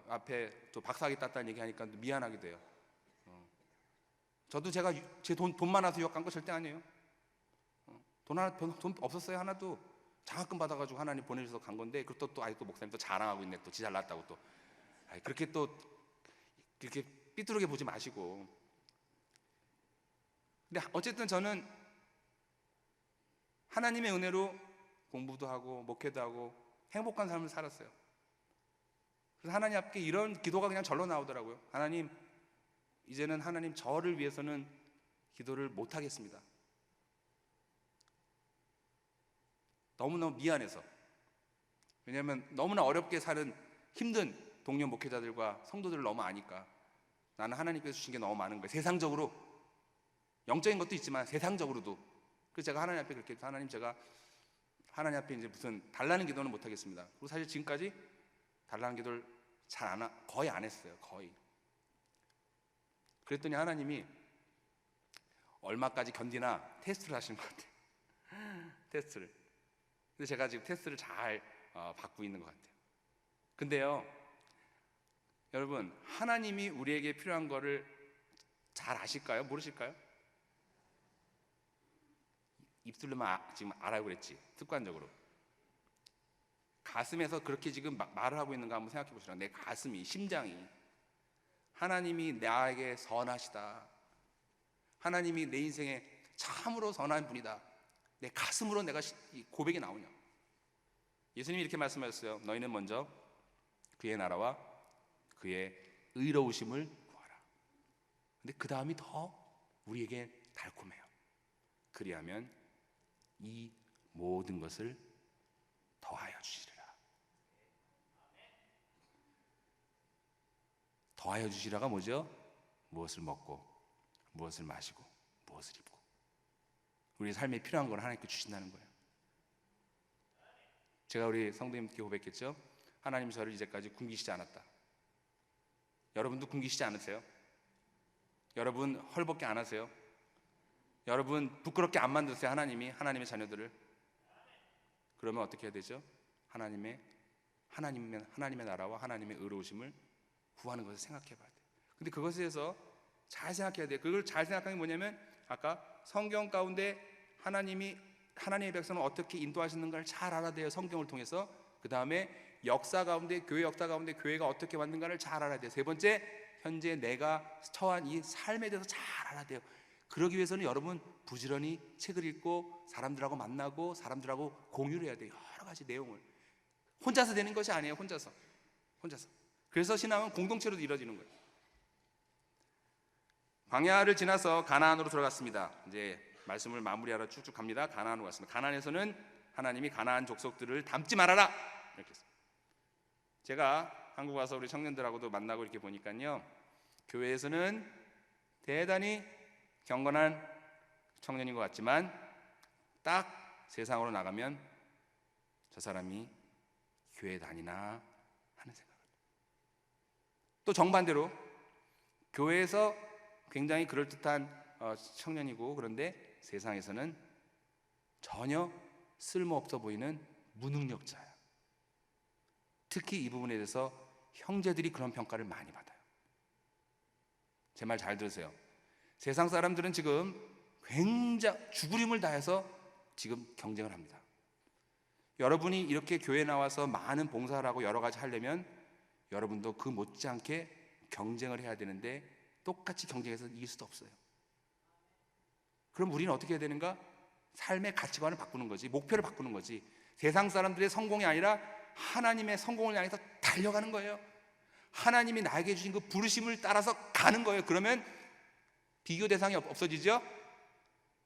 앞에 또 박사학위 땄다는 얘기하니까 미안하기도 해요. 저도 제가 제 돈 많아서 유학 간 거 절대 아니에요. 돈 없었어요. 하나도. 장학금 받아가지고 하나님 보내주셔서 간 건데, 그것도 또 아직도 목사님 또 자랑하고 있네. 또 지 잘났다고 또. 그렇게 또 그렇게 삐뚤게 보지 마시고. 근데 어쨌든 저는 하나님의 은혜로 공부도 하고 목회도 하고 행복한 삶을 살았어요. 그래서 하나님 앞에 이런 기도가 그냥 절로 나오더라고요. 하나님, 이제는 하나님 저를 위해서는 기도를 못 하겠습니다. 너무너무 미안해서. 왜냐하면 너무나 어렵게 사는 힘든 동료 목회자들과 성도들을 너무 아니까. 나는 하나님께서 주신 게 너무 많은 거예요. 세상적으로, 영적인 것도 있지만 세상적으로도. 그래서 제가 하나님 앞에 그렇게, 하나님, 제가 하나님 앞에 이제 무슨 달라는 기도는 못 하겠습니다. 그리고 사실 지금까지 달라는 기도를 거의 안 했어요. 거의. 그랬더니 하나님이 얼마까지 견디나 테스트를 하시는 것 같아요. 테스트를. 근데 제가 지금 테스트를 잘 받고 있는 것 같아요. 근데요, 여러분, 하나님이 우리에게 필요한 거를 잘 아실까요? 모르실까요? 입술로만 지금 알아요 그랬지, 습관적으로. 가슴에서 그렇게 지금 말을 하고 있는가 한번 생각해 보시라. 내 가슴이, 심장이, 하나님이 나에게 선하시다, 하나님이 내 인생에 참으로 선한 분이다, 내 가슴으로 내가 고백이 나오냐. 예수님이 이렇게 말씀하셨어요. 너희는 먼저 그의 나라와 그의 의로우심을 구하라. 근데 그 다음이 더 우리에게 달콤해요. 그리하면 이 모든 것을 더하여 주시리라. 더하여 주시라가 뭐죠? 무엇을 먹고, 무엇을 마시고, 무엇을 입고, 우리 삶에 필요한 걸 하나님께 주신다는 거예요. 제가 우리 성도님께 고백했죠. 하나님 저를 이제까지 굶기시지 않았다. 여러분도 굶기시지 않으세요? 여러분 헐벗게 안 하세요? 여러분 부끄럽게 안 만드세요? 하나님의 자녀들을. 그러면 어떻게 해야 되죠? 하나님의 나라와 하나님의 의로우심을 구하는 것을 생각해 봐야 돼요. 근데 그것에 대해서 잘 생각해야 돼요. 그걸 잘 생각하는 게 뭐냐면, 아까 성경 가운데 하나님의 백성을 어떻게 인도하시는가를 잘 알아야 돼요. 성경을 통해서. 그 다음에 역사 가운데, 교회 역사 가운데 교회가 어떻게 만든가를 잘 알아야 돼요. 세 번째, 현재 내가 처한 이 삶에 대해서 잘 알아야 돼요. 그러기 위해서는 여러분 부지런히 책을 읽고 사람들하고 만나고 사람들하고 공유를 해야 돼요. 여러 가지 내용을. 혼자서 되는 것이 아니에요. 혼자서. 그래서 신앙은 공동체로 이루어지는 거예요. 광야를 지나서 가나안으로 들어갔습니다. 이제 말씀을 마무리하러 쭉쭉 갑니다. 가나안으로 갔습니다. 가나안에서는 하나님이 가나안 족속들을 닮지 말아라 이렇게 했습니다. 제가 한국 와서 우리 청년들하고도 만나고 이렇게 보니까요, 교회에서는 대단히 경건한 청년인 것 같지만 딱 세상으로 나가면 저 사람이 교회 다니나 하는 생각을. 또 정반대로 교회에서 굉장히 그럴듯한 청년이고, 그런데 세상에서는 전혀 쓸모없어 보이는 무능력자야. 특히 이 부분에 대해서 형제들이 그런 평가를 많이 받아요. 제 말 잘 들으세요. 세상 사람들은 지금 굉장히 죽으림을 다해서 지금 경쟁을 합니다. 여러분이 이렇게 교회 나와서 많은 봉사를 하고 여러 가지 하려면 여러분도 그 못지않게 경쟁을 해야 되는데 똑같이 경쟁해서 이길 수도 없어요. 그럼 우리는 어떻게 해야 되는가? 삶의 가치관을 바꾸는 거지, 목표를 바꾸는 거지. 세상 사람들의 성공이 아니라 하나님의 성공을 향해서 달려가는 거예요. 하나님이 나에게 주신 그 부르심을 따라서 가는 거예요. 그러면 비교 대상이 없어지죠?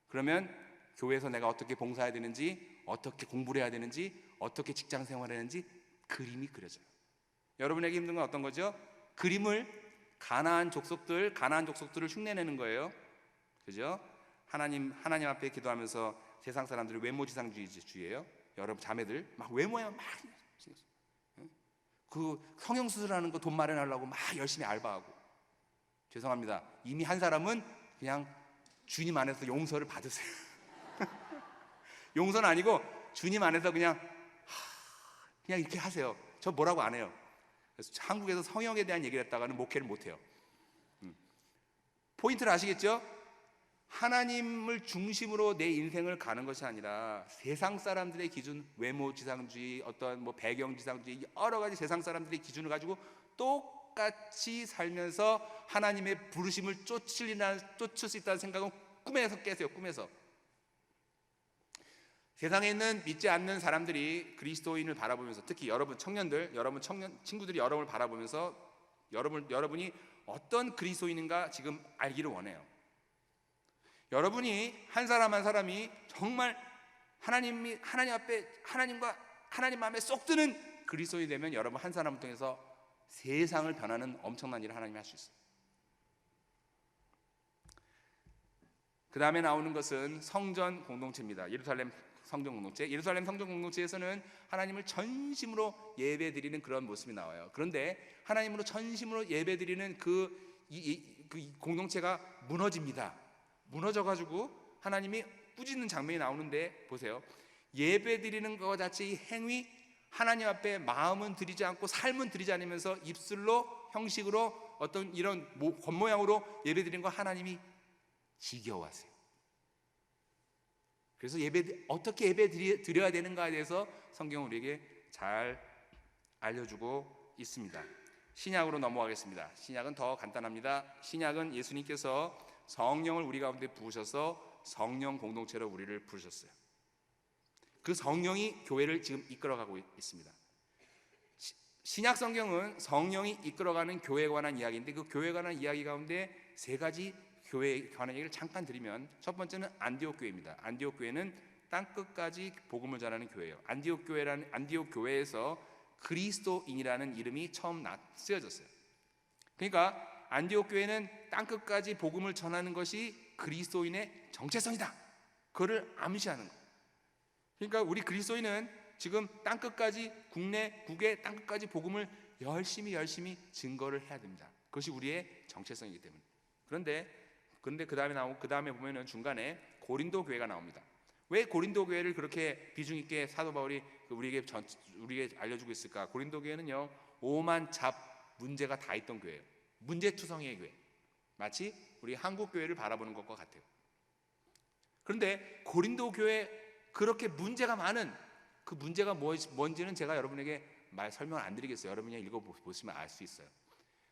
그러면 교회에서 내가 어떻게 봉사해야 되는지, 어떻게 공부를 해야 되는지, 어떻게 직장 생활을 해야 되는지 그림이 그려져요. 여러분에게 힘든 건 어떤 거죠? 그림을 가나안 족속들을 흉내내는 거예요. 그죠? 하나님 앞에 기도하면서 세상 사람들이 외모지상주의예요. 여러분 자매들 막 외모에 막 그 성형수술하는 거 돈 마련하려고 막 열심히 알바하고. 죄송합니다. 이미 한 사람은 그냥 주님 안에서 용서를 받으세요. 용서는 아니고 주님 안에서 그냥 이렇게 하세요. 저 뭐라고 안 해요. 그래서 한국에서 성형에 대한 얘기를 했다가는 목회를 못 해요. 포인트를 아시겠죠? 하나님을 중심으로 내 인생을 가는 것이 아니라 세상 사람들의 기준, 외모지상주의, 어떤 뭐 배경지상주의, 여러 가지 세상 사람들의 기준을 가지고 똑같이 살면서 하나님의 부르심을 쫓을 수 있다는 생각은 꿈에서 깨세요. 꿈에서. 세상에 있는 믿지 않는 사람들이 그리스도인을 바라보면서, 특히 여러분 청년들, 여러분 친구들이 여러분을 바라보면서 여러분이 어떤 그리스도인인가 지금 알기를 원해요. 여러분이 한 사람 한 사람이 정말 하나님 앞에 하나님 마음에 쏙 드는 그리스도인이 되면 여러분 한 사람을 통해서 세상을 변하는 엄청난 일을 하나님이 할 수 있어요. 그 다음에 나오는 것은 성전 공동체입니다. 예루살렘 성전 공동체. 예루살렘 성전 공동체에서는 하나님을 전심으로 예배드리는 그런 모습이 나와요. 그런데 하나님으로 전심으로 예배드리는 그 공동체가 무너집니다. 무너져가지고 하나님이 꾸짖는 장면이 나오는데 보세요. 예배드리는 것 자체의 행위, 하나님 앞에 마음은 드리지 않고 삶은 드리지 않으면서 입술로, 형식으로, 어떤 이런 겉모양으로 예배드리는 거 하나님이 지겨워하세요. 그래서 어떻게 예배 드려야 되는가에 대해서 성경은 우리에게 잘 알려주고 있습니다. 신약으로 넘어가겠습니다. 신약은 더 간단합니다. 신약은 예수님께서 성령을 우리 가운데 부으셔서 성령 공동체로 우리를 부르셨어요. 그 성령이 교회를 지금 이끌어가고 있습니다. 신약 성경은 성령이 이끌어가는 교회에 관한 이야기인데, 그 교회에 관한 이야기 가운데 세 가지 교회에 관한 얘기를 잠깐 드리면, 첫 번째는 안디옥 교회입니다. 안디옥 교회는 땅끝까지 복음을 전하는 교회예요. 안디옥 교회에서 그리스도인이라는 이름이 처음 쓰여졌어요. 그러니까 안디옥 교회는 땅끝까지 복음을 전하는 것이 그리스도인의 정체성이다. 그거를 암시하는 거예요. 그러니까 우리 그리스도인은 지금 땅끝까지, 국내 땅끝까지 복음을 열심히 증거를 해야 됩니다. 그것이 우리의 정체성이기 때문에. 그런데 그 다음에 보면은 중간에 고린도 교회가 나옵니다. 왜 고린도 교회를 그렇게 비중 있게 사도 바울이 우리에게 알려주고 있을까? 고린도 교회는요, 오만 잡 문제가 다 있던 교회예요. 문제투성이의 교회. 마치 우리 한국 교회를 바라보는 것과 같아요. 그런데 고린도 교회 그렇게 문제가 많은 그 문제가 뭔지는 제가 여러분에게 설명을 안 드리겠어요. 여러분이 읽어보시면 알 수 있어요.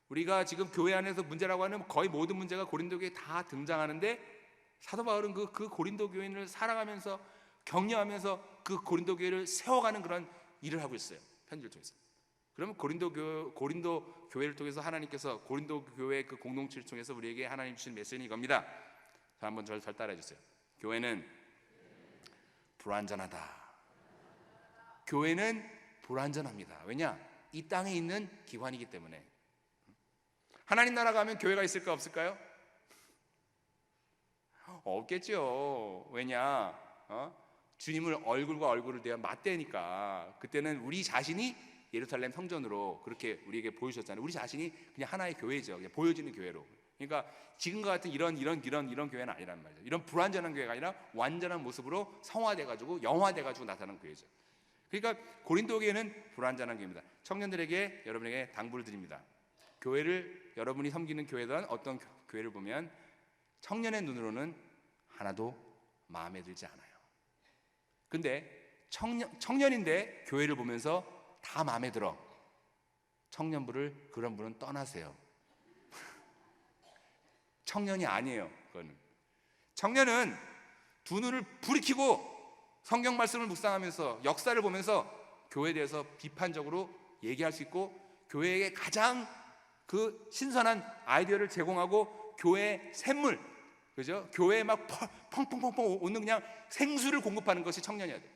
우리가 지금 교회 안에서 문제라고 하는 거의 모든 문제가 고린도 교회에 다 등장하는데, 사도 바울은 그 고린도 교인을 사랑하면서 격려하면서 그 고린도 교회를 세워가는 그런 일을 하고 있어요. 편지를 통해서. 그러면 고린도 교회를 통해서 하나님께서 고린도 교회 그 공동체를 통해서 우리에게 하나님 주신 메시지는 이겁니다. 자, 한번 잘 따라해 주세요. 교회는 불완전하다. 교회는 불완전합니다. 왜냐? 이 땅에 있는 기관이기 때문에. 하나님 나라 가면 교회가 있을까 없을까요? 없겠죠. 왜냐? 주님을 얼굴과 얼굴을 대한 맞대니까. 그때는 우리 자신이 예루살렘 성전으로 그렇게 우리에게 보여주셨잖아요. 우리 자신이 그냥 하나의 교회죠. 그냥 보여지는 교회로. 그러니까 지금과 같은 이런 교회는 아니란 말이죠. 이런 불완전한 교회가 아니라 완전한 모습으로 성화돼가지고 영화돼가지고 나타나는 교회죠. 그러니까 고린도 교회는 불완전한 교회입니다. 청년들에게 여러분에게 당부를 드립니다. 교회를 여러분이 섬기는 교회든 어떤 교회를 보면 청년의 눈으로는 하나도 마음에 들지 않아요. 근데 청년인데 교회를 보면서 다 마음에 들어. 청년부를 그런 분은 떠나세요. 청년이 아니에요. 그거는 청년은 두 눈을 부리키고 성경 말씀을 묵상하면서 역사를 보면서 교회에 대해서 비판적으로 얘기할 수 있고 교회에게 가장 그 신선한 아이디어를 제공하고 교회의 샘물, 그죠? 교회에 막 펑펑펑펑 오는 그냥 생수를 공급하는 것이 청년이어야 돼요.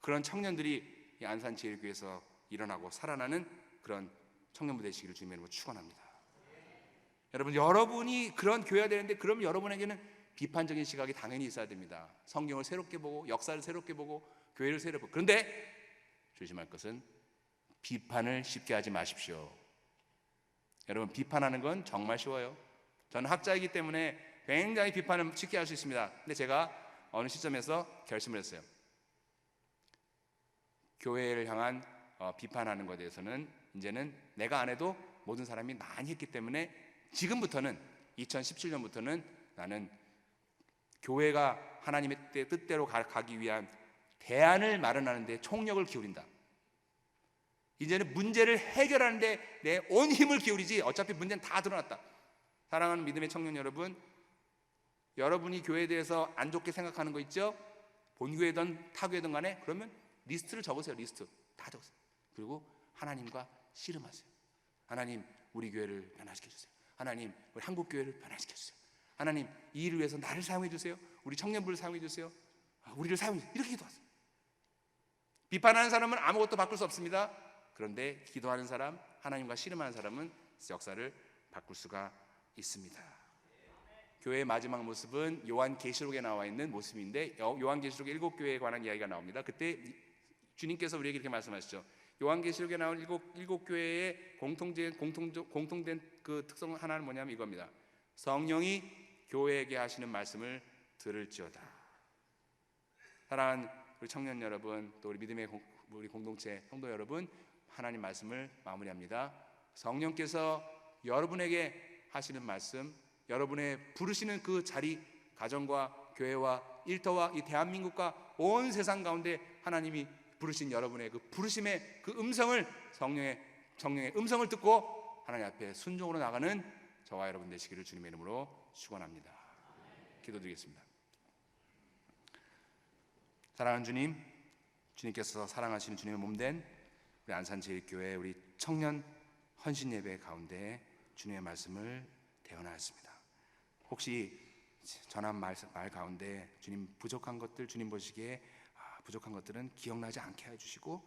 그런 청년들이 이 안산제일교회에서 일어나고 살아나는 그런 청년부 되시기를 주님의 이름으로 축원합니다. 여러분, 여러분이 그런 교회가 되는데 그럼 여러분에게는 비판적인 시각이 당연히 있어야 됩니다. 성경을 새롭게 보고 역사를 새롭게 보고 교회를 새롭게 보고. 그런데 조심할 것은 비판을 쉽게 하지 마십시오. 여러분, 비판하는 건 정말 쉬워요. 저는 학자이기 때문에 굉장히 비판을 쉽게 할 수 있습니다. 근데 제가 어느 시점에서 결심을 했어요. 교회를 향한 비판하는 것에 대해서는 이제는 내가 안 해도 모든 사람이 많이 했기 때문에 지금부터는 2017년부터는 나는 교회가 하나님의 뜻대로 가기 위한 대안을 마련하는 데 총력을 기울인다. 이제는 문제를 해결하는 데 내 온 힘을 기울이지 어차피 문제는 다 드러났다. 사랑하는 믿음의 청년 여러분, 여러분이 교회에 대해서 안 좋게 생각하는 거 있죠? 본교회든 타교회든 간에 그러면 리스트를 적으세요. 리스트 다 적으세요. 그리고 하나님과 씨름하세요. 하나님, 우리 교회를 변화시켜 주세요. 하나님, 우리 한국교회를 변화시켜 주세요. 하나님, 이 일을 위해서 나를 사용해 주세요. 우리 청년부를 사용해 주세요. 우리를 사용해 주세요. 이렇게 기도하세요. 비판하는 사람은 아무것도 바꿀 수 없습니다. 그런데 기도하는 사람, 하나님과 씨름하는 사람은 역사를 바꿀 수가 있습니다. 교회의 마지막 모습은 요한계시록에 나와 있는 모습인데 요한계시록 7교회에 관한 이야기가 나옵니다. 그때 주님께서 우리에게 이렇게 말씀하시죠. 요한계시록에 나온 일곱 교회의 공통된 그 특성 하나는 뭐냐면 이겁니다. 성령이 교회에게 하시는 말씀을 들을지어다. 사랑하는 우리 청년 여러분, 또 우리 믿음의 우리 공동체 성도 여러분, 하나님 말씀을 마무리합니다. 성령께서 여러분에게 하시는 말씀, 여러분의 부르시는 그 자리, 가정과 교회와 일터와 이 대한민국과 온 세상 가운데 하나님이 부르신 여러분의 그 부르심의 그 음성을 성령의 음성을 듣고 하나님 앞에 순종으로 나가는 저와 여러분 되시기를 주님의 이름으로 축원합니다. 기도드리겠습니다. 사랑하는 주님, 주님께서 사랑하시는 주님의 몸된 우리 안산제일교회 우리 청년 헌신 예배 가운데 주님의 말씀을 대언하였습니다. 혹시 전한 말 가운데 주님 부족한 것들, 주님 보시기에 부족한 것들은 기억나지 않게 해주시고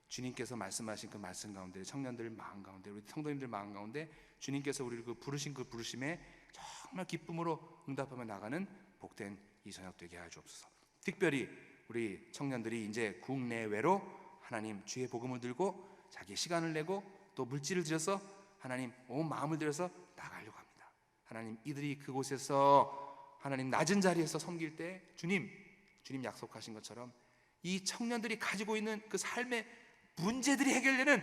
주님께서 말씀하신 그 말씀 가운데 청년들 마음 가운데 우리 성도님들 마음 가운데 주님께서 우리를 그 부르신 그 부르심에 정말 기쁨으로 응답하며 나가는 복된 이 저녁 되게 하여 주옵소서. 특별히 우리 청년들이 이제 국내외로 하나님 주의 복음을 들고 자기 시간을 내고 또 물질을 들여서 하나님 온 마음을 들여서 나가려고 합니다. 하나님, 이들이 그곳에서 하나님 낮은 자리에서 섬길 때 주님 약속하신 것처럼 이 청년들이 가지고 있는 그 삶의 문제들이 해결되는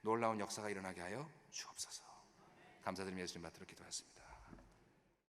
놀라운 역사가 일어나게 하여 주옵소서. 감사드리며 예수님 받들어 기도하였습니다.